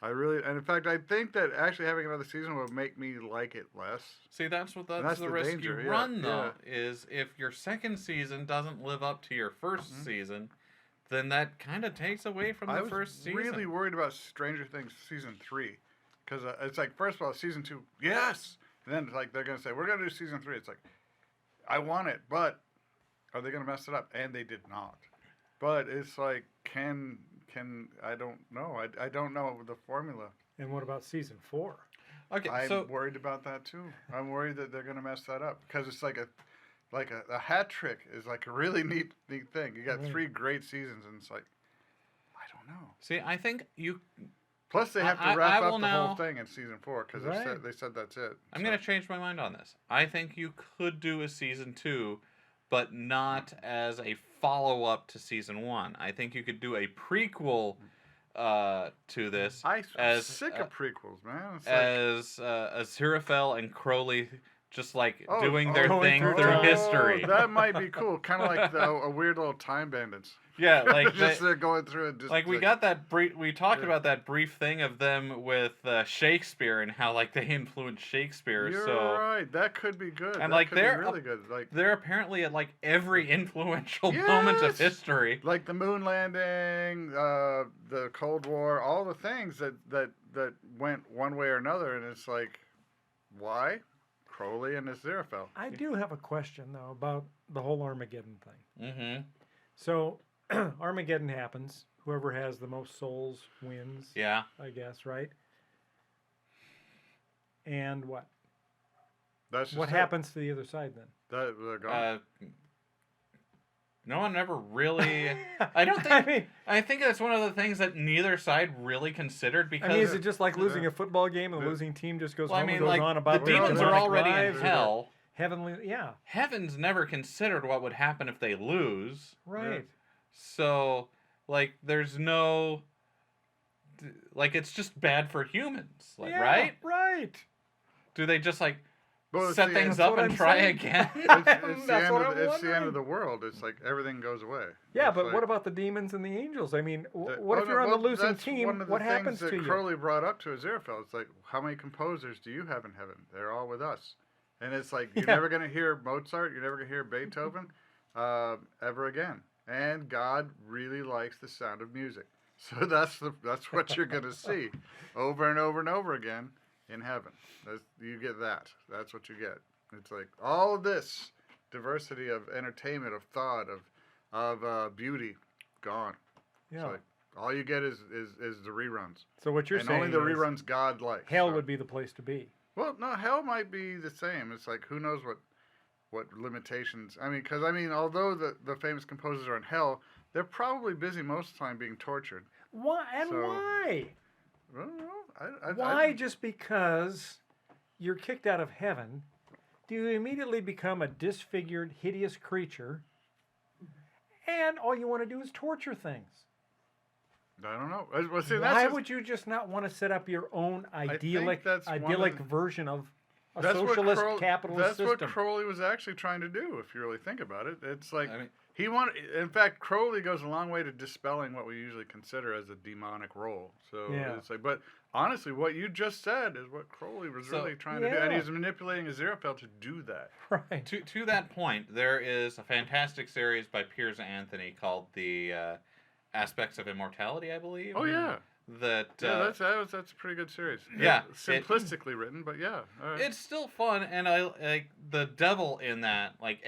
And in fact, I think that actually having another season would make me like it less. See, that's that's the the risk danger, you yeah, run though. Is if your second season doesn't live up to your 1st season, then that kind of takes away from I the was first season. really worried about Stranger Things season 3, because it's like first of all season 2, yes, and then it's like they're gonna say we're gonna do season 3. It's like I want it, but are they going to mess it up? And they did not. But it's like, can I don't know. I don't know the formula. And what about season 4? Okay, I'm so worried about that too. I'm worried that they're going to mess that up because it's like a hat trick is like a really neat thing. You got 3 great seasons, and it's like, I don't know. see, I think you. Plus, they have I to wrap will up the now- whole thing in season 4 because Right. they said that's it. I'm gonna change my mind on this. I think you could do a season 2, but not as a follow up to season 1. I think you could do a prequel to this. I'm as sick of prequels, man. It's as Aziraphale and Crowley just like Oh, doing their going thing through through time. history. That might be cool. Kind of like a weird little time bandits. Yeah, like just going through it. Just like we got that brief. We talked about that brief thing of them with Shakespeare and how like they influenced Shakespeare. You're so right. That could be good. And, that like, could be they're really good. Like they're apparently at like every influential moment of Yes! history. like the moon landing, the Cold War, all the things that went one way or another, and it's like, why? Crowley and Aziraphale. I do have a question, though, about the whole Armageddon thing. Mm-hmm. So, Armageddon happens. Whoever has the most souls wins, Yeah. I guess, right? And what? That's just What it. happens to the other side then? They're gone. No one ever really. I don't think. I mean, I think that's one of the things that neither side really considered because. is it just like losing a football game and the Yeah. losing team just goes well, I home mean, and goes like on about the their demons are demonic already in lives or their hell. Heavenly, yeah, Heaven's never considered what would happen if they lose. right. So, like, there's no. Like, it's just bad for humans. Like, Yeah, right? Right. Do they just, like, Well, it's set the things that's up what and I'm try saying. again? It's That's what I'm it's the end wondering. of the world. It's like everything goes away. Yeah, It's but like- what about the demons and the angels? I mean, the- what oh, if no, you're on the well, losing that's team? one of the What things happens that to you? Crowley brought up to Aziraphale. It's like, how many composers do you have in heaven? They're all with us. And it's like, you're Yeah. never going to hear Mozart. You're never going to hear Beethoven ever again. And God really likes the sound of music. So that's what you're going to see over and over and over again in heaven. You get that. That's what you get. It's like all of this diversity of entertainment, of thought, of beauty, gone. Yeah. It's like all you get is the reruns. So what you're and saying only the is reruns God likes. hell so- would be the place to be. Well, no, hell might be the same. It's like who knows what limitations. I mean, because although the famous composers are in hell, they're probably busy most of the time being tortured. Why and So- why? I don't know. Why just because you're kicked out of heaven do you immediately become a disfigured, hideous creature, and all you want to do is torture things? I don't know. Well, see, Why that's just- would you just not want to set up your own think idyllic that's one of idyllic the- version of a that's what socialist Crowley- capitalist That's system? what Crowley was actually trying to do, if you really think about it. It's like I mean- he wanted. In fact, Crowley goes a long way to dispelling what we usually consider as a demonic role. So Yeah. it's like, but honestly, what you just said is what Crowley was So- really trying to do, and Yeah. he's manipulating Aziraphale to do that. Right. To that point, there is a fantastic series by Piers Anthony called The Aspects of Immortality, I believe. Oh yeah, That yeah. That's a pretty good series. Yeah, simplistically written, but yeah. All right. it's still fun, and I like the devil in that. Like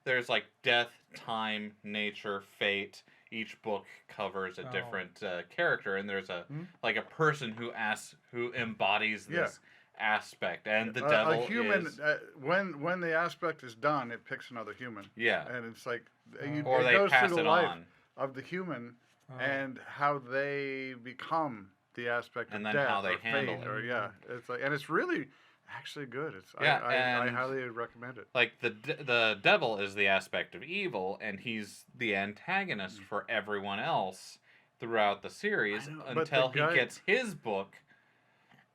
there's like death, time, nature, fate. Each book covers a Oh. different character, and there's a Hmm? like a person who embodies this aspect, and the devil a human. is When the aspect is done, it picks another human. yeah, And it's like or it they goes pass through the it life on, of the human Oh. and how they become the aspect And of then death how they or handle fate, it. or it's like, and it's really actually good. It's Yeah, I and- highly recommend it. like the devil is the aspect of evil, and he's the antagonist for everyone else throughout the series I know, but until the guy- he gets his book,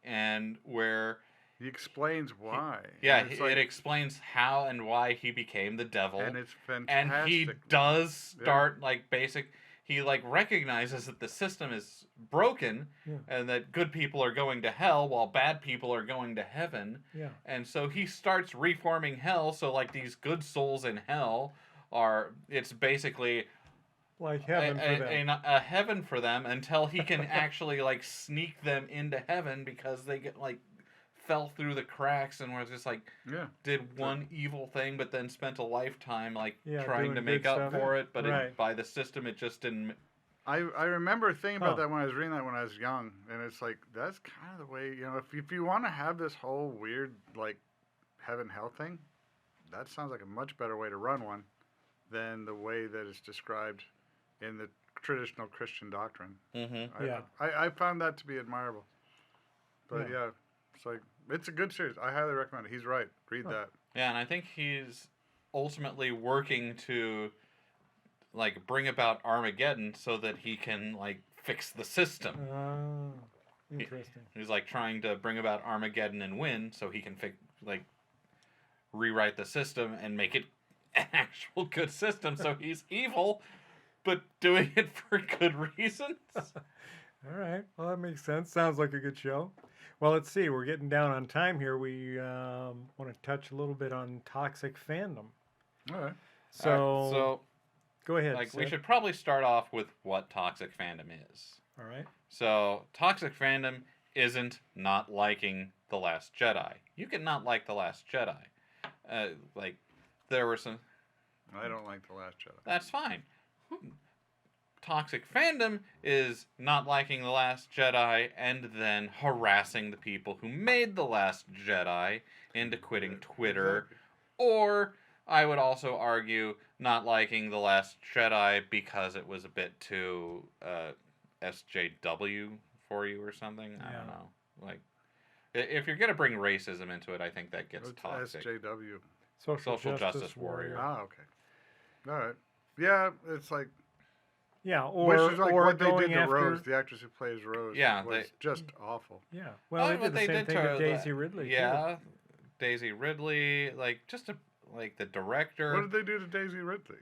and where He explains why. yeah, And it's like- it explains how and why he became the devil, and it's fantastic. and he does start like basic. He like recognizes that the system is broken, Yeah. and that good people are going to hell while bad people are going to heaven. Yeah. And so he starts reforming hell. So like these good souls in hell it's basically Like heaven for them. a heaven for them until he can actually like sneak them into heaven because they get like fell through the cracks and was just like Yeah. did one evil thing, but then spent a lifetime like Yeah, trying doing to make good up stuff. for it, but Right. by the system it just didn't. I remember thinking about Huh. that when I was reading that when I was young, and it's like that's kind of the way, you know, if you want to have this whole weird like heaven hell thing, that sounds like a much better way to run one than the way that it's described in the traditional Christian doctrine. Mm-hmm. Yeah. I found that to be admirable. But Yeah. yeah, it's like it's a good series. I highly recommend it. He's right. Read Huh. that. Yeah, and I think he's ultimately working to like bring about Armageddon so that he can like fix the system. Oh, interesting. He's like trying to bring about Armageddon and win so he can rewrite the system and make it an actual good system. So he's evil, but doing it for good reasons. All right. Well, that makes sense. Sounds like a good show. Well, let's see. We're getting down on time here. We want to touch a little bit on toxic fandom. All right. So, So go ahead. like we Seth. should probably start off with what toxic fandom is. All right. So toxic fandom isn't not liking The Last Jedi. You can not like The Last Jedi. Like there were some. I don't like The Last Jedi. That's fine. Toxic fandom is not liking The Last Jedi and then harassing the people who made The Last Jedi into quitting Yeah, Twitter. exactly. Or I would also argue not liking The Last Jedi because it was a bit too SJW for you or something. I Yeah. don't know. Like, if you're going to bring racism into it, I think that gets What's toxic. SJW? Social Justice Warrior. Ah, okay. All right. Yeah, it's like Yeah, which or is like or what they going did to after. Rose, the actress who plays Rose. Yeah, was they- just awful. Yeah. Well, they what did the same thing to Daisy Ridley. too. Yeah, Daisy Ridley, like like the director. What did they do to Daisy Ridley?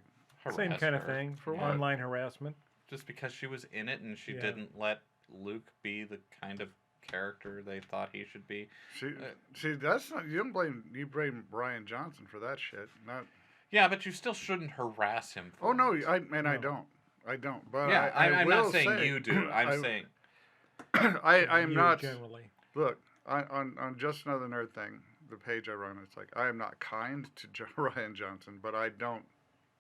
Same harassed kind of her. thing. For what? Online harassment. Just because she was in it and she Yeah. didn't let Luke be the kind of character they thought he should be. See, that's not you blame Brian Johnson for that shit. Not. Yeah, but you still shouldn't harass him. For Oh no, it. I No. don't. But Yeah, I'm will not saying say- you do. I'm saying I am You not. generally. Look, on just another nerd thing, the page I run, it's like I am not kind to Ryan Johnson, but I don't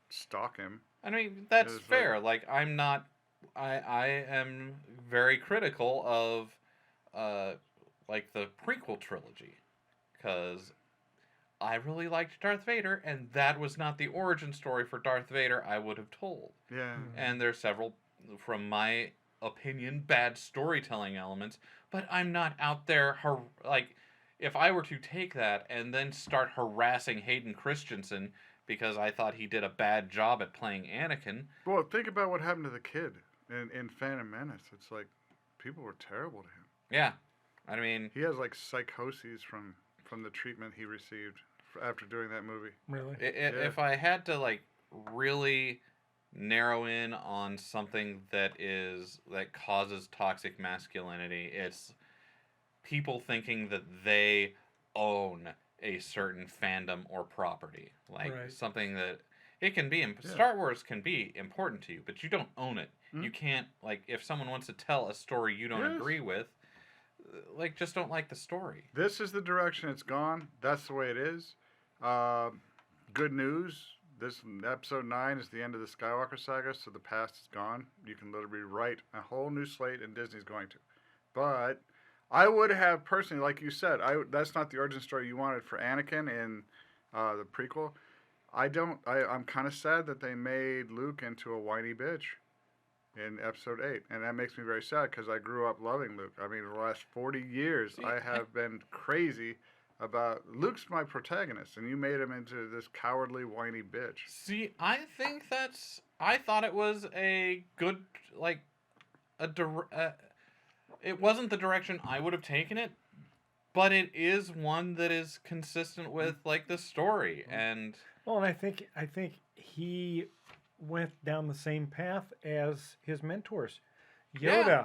stalk him. I mean, that's It's fair. Like, I'm not. I am very critical of, like the prequel trilogy, because I really liked Darth Vader, and that was not the origin story for Darth Vader I would have told. Yeah. And there's several, from my opinion, bad storytelling elements. But I'm not out there like, if I were to take that and then start harassing Hayden Christensen because I thought he did a bad job at playing Anakin. Well, think about what happened to the kid in Phantom Menace. It's like people were terrible to him. Yeah, I mean, He has like psychoses from the treatment he received after doing that movie. Really? if I had to like really narrow in on something that causes toxic masculinity, it's people thinking that they own a certain fandom or property, like Right. something that it can be. Yeah. Star Wars can be important to you, but you don't own it. Hmm. You can't, like, if someone wants to tell a story you don't Yes. agree with, like, just don't like the story. This is the direction it's gone. That's the way it is. Good news. This episode 9 is the end of the Skywalker Saga, so the past is gone. You can literally write a whole new slate, and Disney's going to. But I would have personally, like you said, that's not the origin story you wanted for Anakin in the prequel. I'm kind of sad that they made Luke into a whiny bitch in episode 8, and that makes me very sad because I grew up loving Luke. I mean, the last 40 years, See, I have been crazy about Luke's my protagonist, and you made him into this cowardly, whiny bitch. See, I thought it was a good, like, it wasn't the direction I would have taken it, but it is one that is consistent with, like, the story, and... Well, and I think he went down the same path as his mentors. Yoda, Yeah.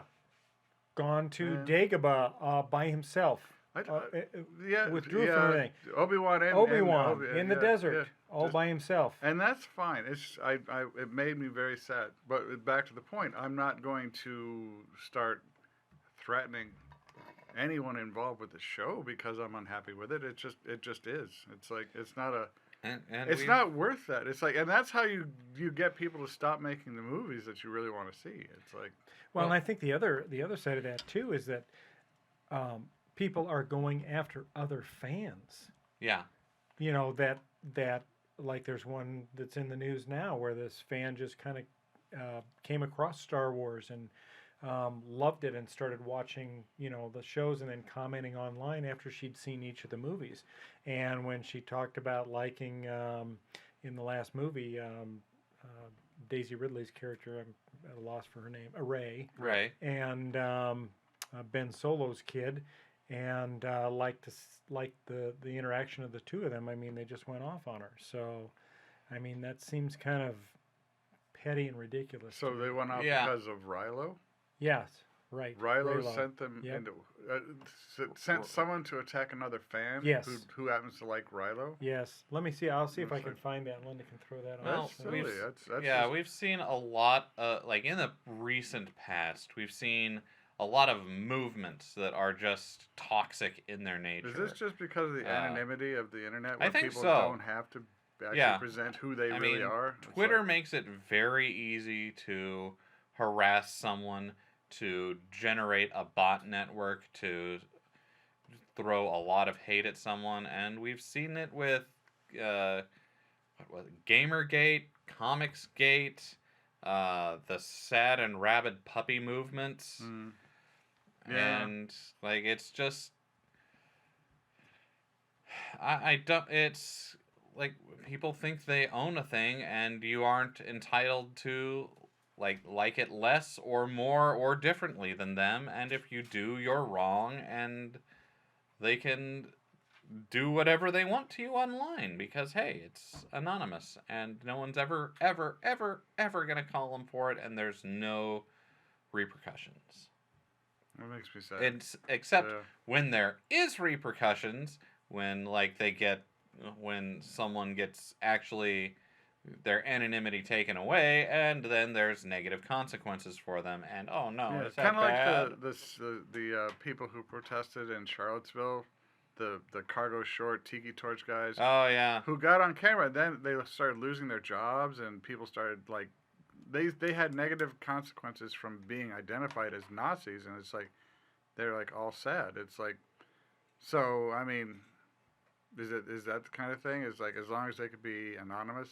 gone to Yeah. Dagobah by himself. Withdrew from everything. Obi-Wan and Obi-Wan and in the yeah, desert, yeah. all Just- by himself. And that's fine. It's it made me very sad. But back to the point, I'm not going to start threatening anyone involved with the show because I'm unhappy with it. It just is. It's like it's not a. And It's not worth that. It's like, and that's how you get people to stop making the movies that you really want to see. It's like, Well, and I think the other side of that too is that people are going after other fans. Yeah. You know that like there's one that's in the news now where this fan just kind of came across Star Wars and loved it and started watching the shows and then commenting online after she'd seen each of the movies. And when she talked about liking in the last movie Daisy Ridley's character, I'm at a loss for her name, Ray, Right. and Ben Solo's kid, and liked the interaction of the two of them. I mean, they just went off on her. So, I mean, that seems kind of petty and ridiculous. so they went off Yeah. because of Rilo. Yes, right. Rilo sent them Yep. into sent someone to attack another fan. Yes. Who happens to like Rilo. Yes. Let me see. I'll see if I Looks can like- find that. Linda can throw that on. Well, That's silly. we've- That's Yeah, just- we've seen a lot, like in the recent past, we've seen a lot of movements that are just toxic in their nature. Is this just because of the anonymity of the internet, I where think people so. don't have to actually Yeah. present who they I really mean, are? It's Twitter like- makes it very easy to harass someone, to generate a bot network, to throw a lot of hate at someone, and we've seen it with what was it, Gamergate, Comicsgate, the sad and rabid puppy movements, Mm. Yeah. and like it's just I don't. It's like people think they own a thing, and you aren't entitled to like it less or more or differently than them. And if you do, you're wrong, and they can do whatever they want to you online because hey, it's anonymous, and no one's ever gonna call them for it, and there's no repercussions. That makes me sad. It's except Yeah. when there is repercussions, when when someone gets actually their anonymity taken away, and then there's negative consequences for them, and oh no, Yeah, is that kind of bad? like the people who protested in Charlottesville, the cargo short tiki torch guys, Oh yeah, who got on camera. Then they started losing their jobs, and people started like they had negative consequences from being identified as Nazis, and it's like they're like all sad. It's like, so I mean, is that the kind of thing? Is like as long as they could be anonymous,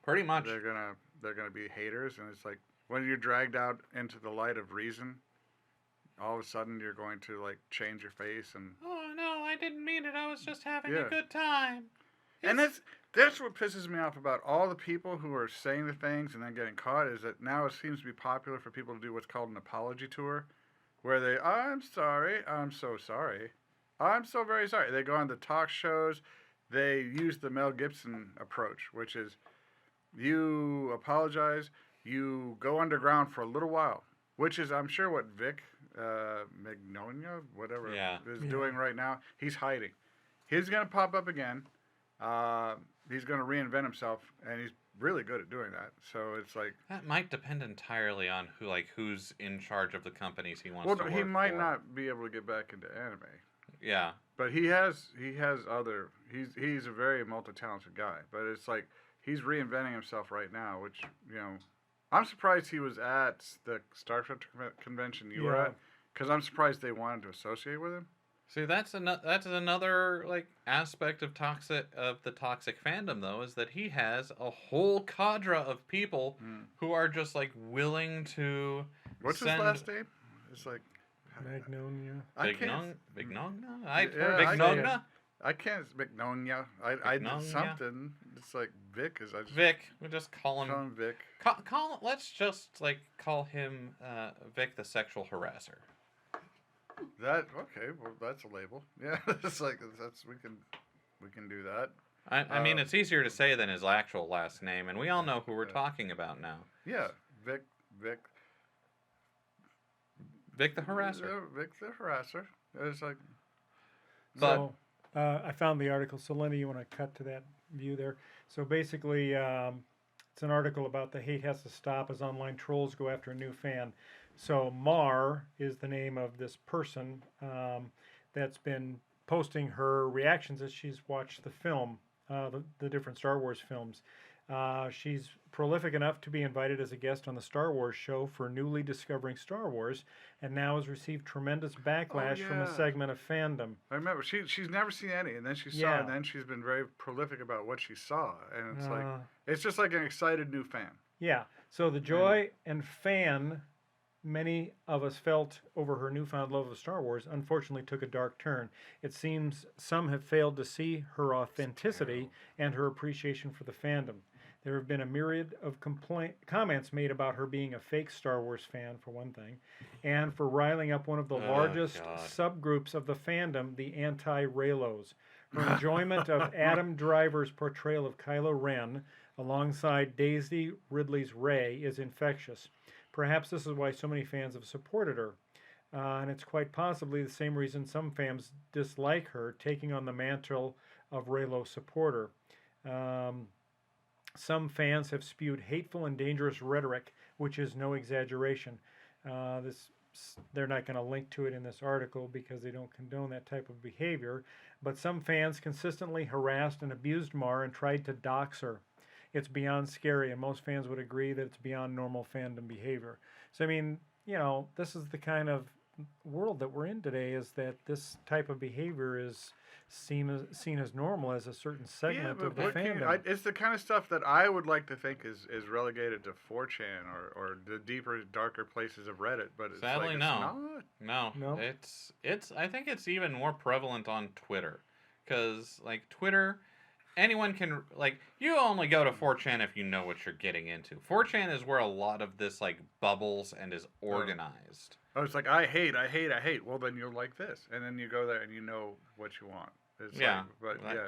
pretty much. they're gonna be haters, and it's like when you're dragged out into the light of reason, all of a sudden you're going to like change your face and Oh no, I didn't mean it. I was just having Yeah. a good time. and that's what pisses me off about all the people who are saying the things and then getting caught is that now it seems to be popular for people to do what's called an apology tour, where I'm sorry, I'm so sorry, I'm so very sorry. They go on the talk shows, they use the Mel Gibson approach, which is you apologize, you go underground for a little while, which is I'm sure what Vic Magnolia, whatever, Yeah. is Yeah. doing right now. He's hiding. He's gonna pop up again. He's gonna reinvent himself, and he's really good at doing that. So it's like, That might depend entirely on who's in charge of the companies he wants well, to work he might for. not be able to get back into anime, Yeah. but he has other. He's a very multi-talented guy. But it's like he's reinventing himself right now, which I'm surprised he was at the Star Trek convention you were Yeah. at, because I'm surprised they wanted to associate with him. See, that's another like aspect of the toxic fandom, though, is that he has a whole cadre of people who are just like willing to. What's send his last name? It's like Magnolia. I can't. Vignonia? Yeah, I can't. Magnolia. I did Magnolia. something. It's like Vic. Is I just Vic. We just call call him. him Vic. Let's just like call him Vic the sexual harasser. That okay? Well, that's a label. Yeah, it's like we can do that. I mean, it's easier to say than his actual last name, and we all know who we're talking about now. Yeah, Vic. Vic the harasser. Yeah, Vic the harasser. It's like But So I found the article. So Linda, you want to cut to that view there? So basically, it's an article about the hate has to stop as online trolls go after a new fan. So Mar is the name of this person that's been posting her reactions as she's watched the film, the different Star Wars films. She's prolific enough to be invited as a guest on the Star Wars show for Newly Discovering Star Wars, and now has received tremendous backlash from a yeah. segment of fandom. I remember she's never seen any, and then she saw, Yeah. and then she's been very prolific about what she saw, and it's Uh, it's just like an excited new fan. Yeah. So the joy and fan many of us felt over her newfound love of Star Wars unfortunately took a dark turn. It seems some have failed to see her authenticity and her appreciation for the fandom. There have been a myriad of comments made about her being a fake Star Wars fan, for one thing, and for riling up one of the largest God. subgroups of the fandom, the anti-Reylos. Her enjoyment of Adam Driver's portrayal of Kylo Ren alongside Daisy Ridley's Rey is infectious. Perhaps this is why so many fans have supported her. And it's quite possibly the same reason some fans dislike her, taking on the mantle of Reylo supporter. Some fans have spewed hateful and dangerous rhetoric, which is no exaggeration. They're not going to link to it in this article because they don't condone that type of behavior. But some fans consistently harassed and abused Mar and tried to dox her. It's beyond scary, and most fans would agree that it's beyond normal fandom behavior. So, I mean, this is the kind of world that we're in today, is that this type of behavior is seen as normal as a certain segment of the fandom. It's the kind of stuff that I would like to think is relegated to 4chan or the deeper, darker places of Reddit, but it's Sadly, it's no. not. No. It's I think it's even more prevalent on Twitter, because like Twitter, anyone can, like, you only go to 4chan if you know what you're getting into. 4chan is where a lot of this like bubbles and is organized. Oh, it's like, I hate. Well, then you'll like this. And then you go there and you know what you want. It's Yeah.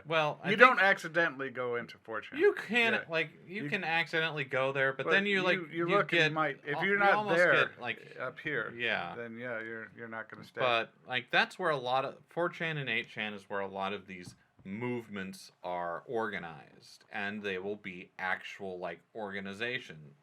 Well, you don't accidentally go into 4chan. You can Yeah. you can accidentally go there, but then you look get, and might, if you're you not almost there get, like, up here, yeah. then you're not going to stay. But like that's where a lot of 4chan and 8chan is where a lot of these movements are organized, and they will be actual like organizations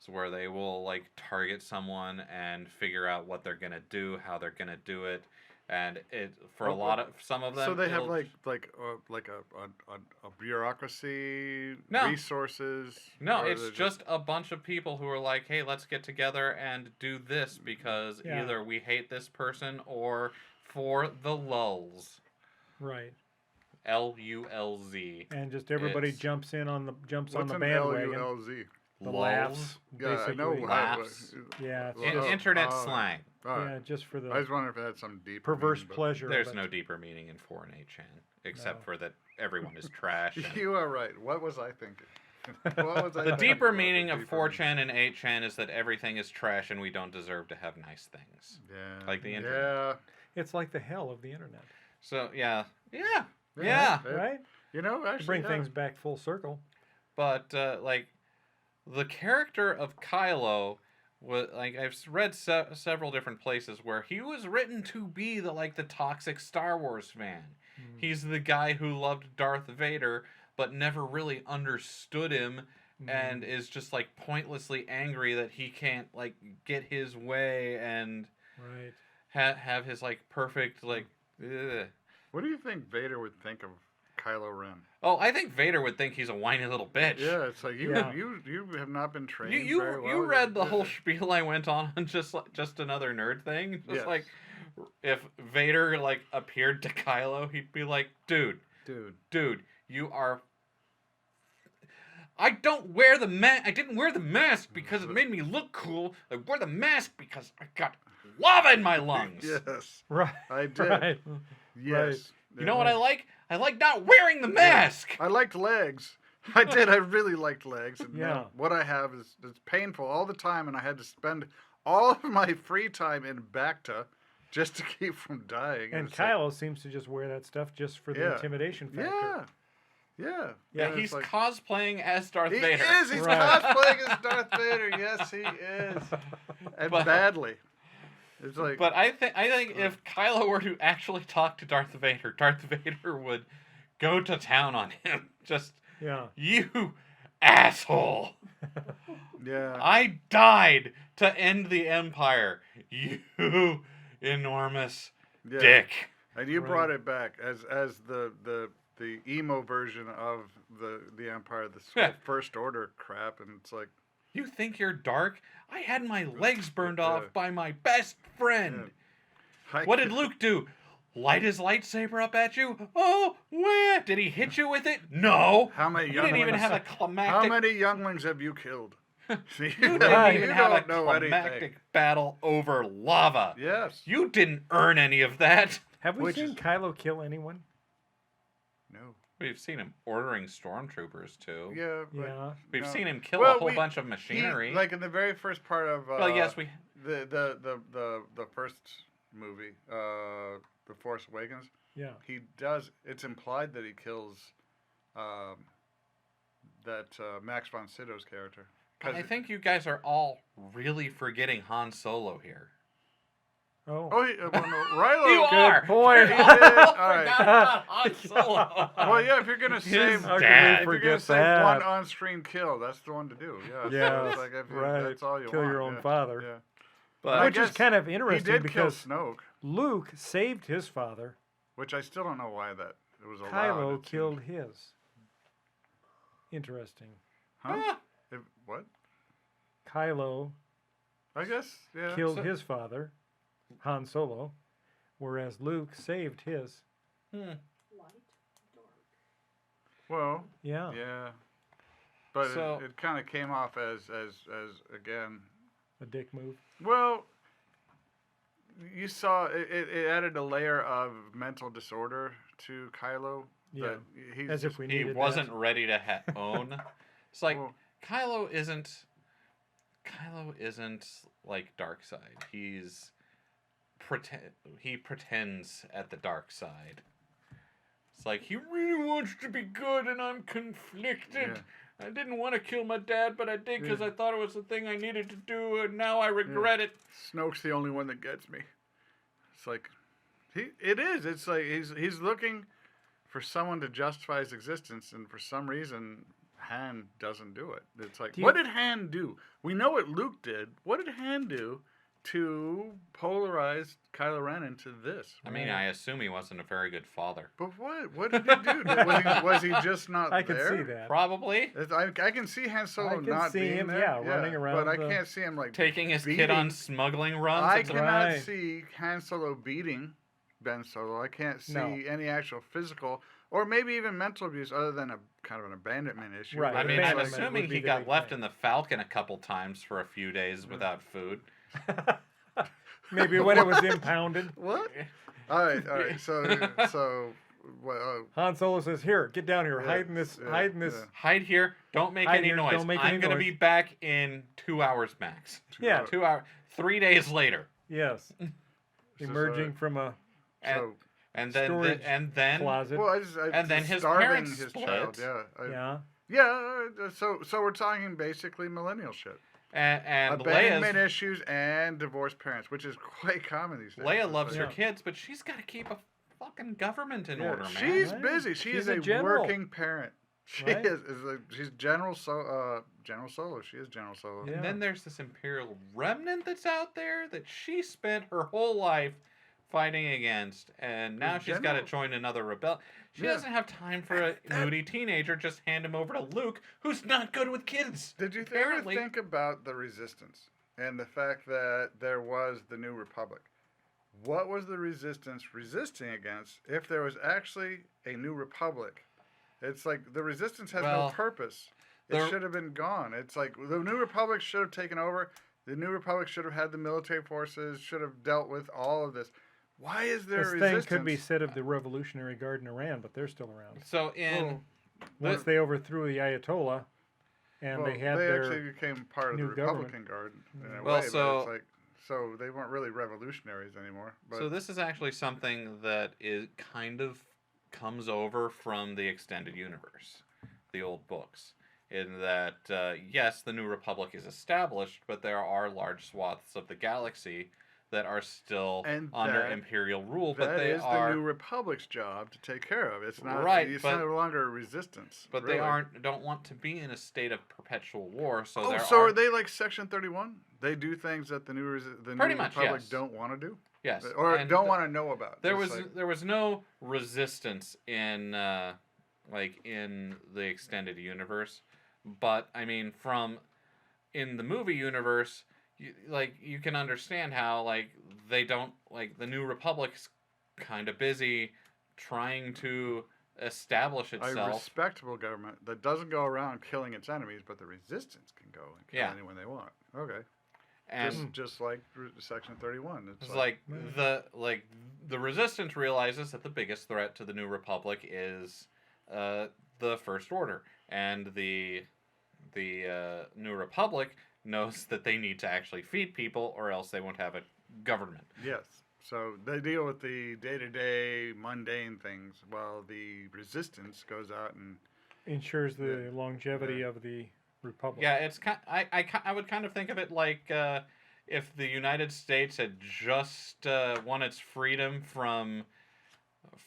where they will like target someone and figure out what they're gonna do, how they're gonna do it, and it for a lot of some of them. So they have like a bureaucracy, No. resources. No, or it's they're just a bunch of people who are like, hey, let's get together and do this because either we hate this person or for the lulz. Right. LULZ. And just everybody It's- jumps on the What's an bandwagon. LULZ? The Lulz? laughs, Yeah, I basically. know. Laughs. Yeah, it's Well, just, Internet slang. All right. yeah, just for I the was wondering if it had some deep perverse meaning, but- pleasure. There's but no deeper meaning in 4 and 8chan, except No. for that everyone is trash. And You are right. What was I thinking? What was I the thinking deeper about meaning the of deeper 4chan and 8chan is that everything is trash and we don't deserve to have nice things. Yeah. Like the internet. Yeah. it's like the hell of the internet, So, yeah. Yeah. right? You know, To actually, bring yeah. things back full circle. But, like, the character of Kylo, was, like, I've read several different places where he was written to be the toxic Star Wars fan. He's the guy who loved Darth Vader, but never really understood him, and is just like pointlessly angry that he can't like get his way and Right. have his like perfect like. Ugh. What do you think Vader would think of Kylo Ren? Oh, I think Vader would think he's a whiny little bitch. Yeah, it's like you Yeah. you have not been trained You very well. you read the whole spiel I went on just another nerd thing. Just Yes. like if Vader like appeared to Kylo, he'd be like, dude, you are. I don't wear the I didn't wear the mask because it made me look cool. I wore the mask because I got lava in my lungs. Yes, Right. I did. Right. Yes. You know what I like? I like not wearing the mask. I liked legs. I did. I really liked legs. And Yeah. now what I have is it's painful all the time, and I had to spend all of my free time in Bacta just to keep from dying. And it's like- Kylo seems to just wear that stuff just for the Yeah. intimidation factor. yeah. Yeah, Yeah, he's cosplaying as Darth He Vader. is. He's Right. cosplaying as Darth Vader. Yes, he is. And But- badly. It's like. But I think if Kylo were to actually talk to Darth Vader would go to town on him. Just Yeah. you asshole. Yeah. I died to end the Empire. You enormous Yeah. dick. And you Right. brought it back as the emo version of the Empire, the whole First Order crap, and it's like, You think you're dark? I had my legs burned Yeah. off by my best friend. I What did can't- Luke do? Light his lightsaber up at you? Oh, where? Did he hit you with it? No. How many You didn't even younglings? have a How climactic. many younglings have you killed? See, You Right. didn't even have a don't know anything. climactic battle over lava. Yes. You didn't earn any of that. Have we Which seen is- Kylo kill anyone? No. We've seen him ordering stormtroopers too. Yeah. But Yeah. We've no. seen him kill Well, a whole we- bunch of he- machinery. like in the very first part of well, yes, we. the first movie, The Force Awakens. Yeah. He does. It's implied that he kills Max von Sydow's character. 'Cause I think you guys are all really forgetting Han Solo here. Oh. Oh, well, no, Rilo. You are. point. He You did. all All right. forgot about Han Solo. Well, yeah. If you're gonna save, How dad. can we if you're gonna forget save one that? on-screen kill, that's the one to do. Yeah. Yeah, So it's like right. That's all you Kill want. your own yeah. father. Yeah. But I Which is guess kind of He interesting did because kill Snoke, Luke saved his father. which I still don't know why that it was allowed. Kylo It seems- killed his. Interesting. Huh? Ah. What? Kylo I guess. Yeah. killed So- his father, Han Solo, whereas Luke saved his. Light, dark. Well. Yeah. Yeah. But So- it kind of came off as again. A dick move. Well, you saw it added a layer of mental disorder to Kylo. Yeah. that he's As if we he needed wasn't that. ready to own. It's like Well- Kylo isn't like Darkseid. He pretends at the dark side. It's like he really wants to be good, and I'm conflicted. I didn't want to kill my dad, but I did because I thought it was the thing I needed to do, and now I regret it. Snoke's the only one that gets me. It's like it is. It's like he's looking for someone to justify his existence, and for some reason, Han doesn't do it. It's like, Do you- what did Han do? We know what Luke did. What did Han do to polarize Kylo Ren into this? I mean, I assume he wasn't a very good father. But what? What did he do? Was he just not I there? can see that. Probably I can see Han Solo I can not see being him, there. yeah, running around But I the- can't see him like taking his kid beating- on smuggling runs. I It's cannot Right. see Han Solo beating Ben Solo. I can't see No. any actual physical or maybe even mental abuse other than a kind of an abandonment issue. Right. I But mean, it's I'm Abandonment like- assuming would be he the got big left thing. in the Falcon a couple times for a few days without food. Maybe when it was impounded. What? All right. So what? Han Solo says, "Here, get down here. Yeah, Hide in this. yeah, Hide in this." yeah. Hide here. Don't make Hide any here, noise. don't make I'm any gonna noise. be back in 2 hours max. Yeah. 2 hours. 3 days later. Yes. So, Emerging from a And, so and then storage and closet. well, And then his starving parents his split. child. Yeah. So we're talking basically millennial shit. and Abandonment Leia's, issues and divorced parents, which is quite common these days. Leia It's loves like- her kids, but she's got to keep a fucking government in Yeah, order, man. she's Right. busy. She She's is a a general. working parent. She Right. is like, she's General General Solo. She is General Solo. Yeah. And then there's this Imperial remnant that's out there that she spent her whole life fighting against, and now Who's she's got to General? join another rebel. She Yeah. doesn't have time for a moody teenager. Just hand him over to Luke, who's not good with kids. Did you ever Apparently- think about the Resistance and the fact that there was the New Republic? What was the Resistance resisting against if there was actually a New Republic? It's like the Resistance has Well, no purpose. It there- should have been gone. It's like the New Republic should have taken over. The New Republic should have had the military forces, should have dealt with all of this. Why is there This resistance? thing could be said of the Revolutionary Guard in Iran, but they're still around. So in Well, Once they overthrew the Ayatollah, and well, they had they their actually became part of the new government. Republican Guard in a Well, way, so- but it's like so they weren't really revolutionaries anymore. But so this is actually something that is kind of comes over from the extended universe, the old books, in that yes, the New Republic is established, but there are large swaths of the galaxy that are still And under that- Imperial rule, but That they is are the New Republic's job to take care of. It's not Right, It's but- no longer a resistance. but really. they don't want to be in a state of perpetual war. So Oh, there so are are they like Section 31? They do things that the New Pretty much, Republic yes. don't want to do, yes, or and don't want to know about. There It's was like, there was no resistance in in the extended universe, but I mean in the movie universe, you can understand how they don't the New Republic's kind of busy trying to establish a itself. respectable government that doesn't go around killing its enemies, but the resistance can go and kill Yeah. anyone they want. Okay, And just like Section 31. It's it's the resistance realizes that the biggest threat to the New Republic is the First Order, and the New Republic knows that they need to actually feed people, or else they won't have a government. yes. So they deal with the day-to-day mundane things, while the resistance goes out and Ensures the longevity of the Republic. Yeah, it's I would kind of think of it like if the United States had just won its freedom from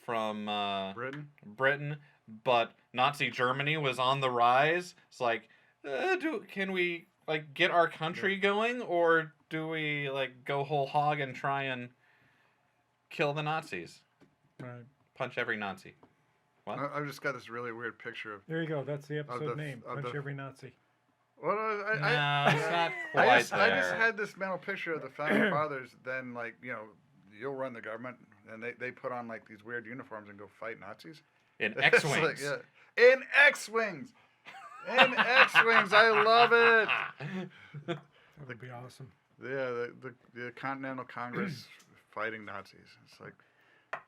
Britain. but Nazi Germany was on the rise. It's like, can we get our country going, or do we go whole hog and try and kill the Nazis? Right. Punch every Nazi. What? I've just got this really weird picture of. There you go. That's the episode the- name. of Punch the- every Nazi. Well, No, it's not quite I just there. had this mental picture of the founding fathers. Then, you'll run the government, and they put on these weird uniforms and go fight Nazis. In It's X-wings. In X-wings. In X-wings. I love it. That would be awesome. Yeah, the Continental Congress fighting Nazis. It's like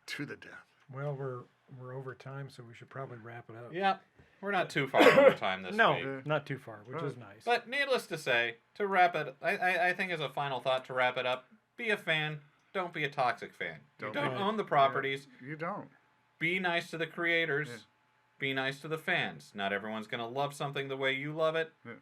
to the death. Well, we're over time, so we should probably wrap it up. Yeah, we're not too far over time this No, week. not too far, which is nice. But needless to say, to wrap it, I think as a final thought to wrap it up, be a fan. Don't be a toxic fan. You don't be- own the properties. You don't. Be nice to the creators. Yeah. Be nice to the fans. Not everyone's going to love something the way you love it. Yeah.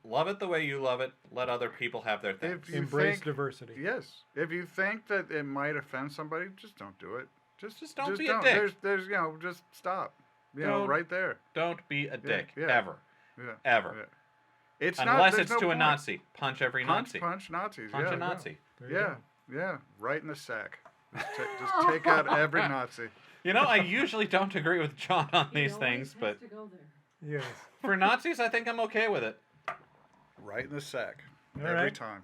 Love it the way you love it. Let other people have their things. If you Embrace think, diversity. Yes. If you think that it might offend somebody, just don't do it. Just don't be a dick. There's just stop. Don't- Right there. Don't be a dick. yeah. Ever. Yeah. Ever. Yeah. It's Unless there's it's no to a point. Nazi. Punch every Nazi. Punch Nazis. Punch yeah, a Nazi. There you Yeah. go. Yeah. Right in the sack. Just take out every Nazi. You know, I usually don't agree with John on You these know, things, it but has to go there. Yes. for Nazis, I think I'm okay with it. Right in the sack. All every right. time.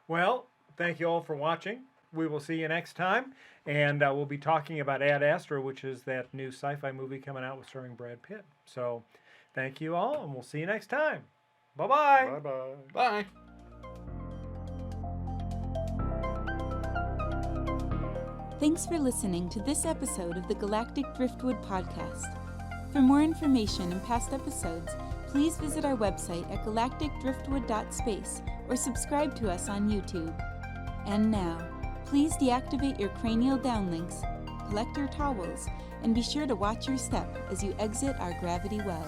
Well, thank you all for watching. We will see you next time. And we'll be talking about Ad Astra, which is that new sci-fi movie coming out with starring Brad Pitt. So thank you all, and we'll see you next time. Bye-bye. Bye-bye. Bye. Thanks for listening to this episode of the Galactic Driftwood podcast. For more information and past episodes, please visit our website at galacticdriftwood.space or subscribe to us on YouTube. And now, please deactivate your cranial downlinks, collect your towels, and be sure to watch your step as you exit our gravity well.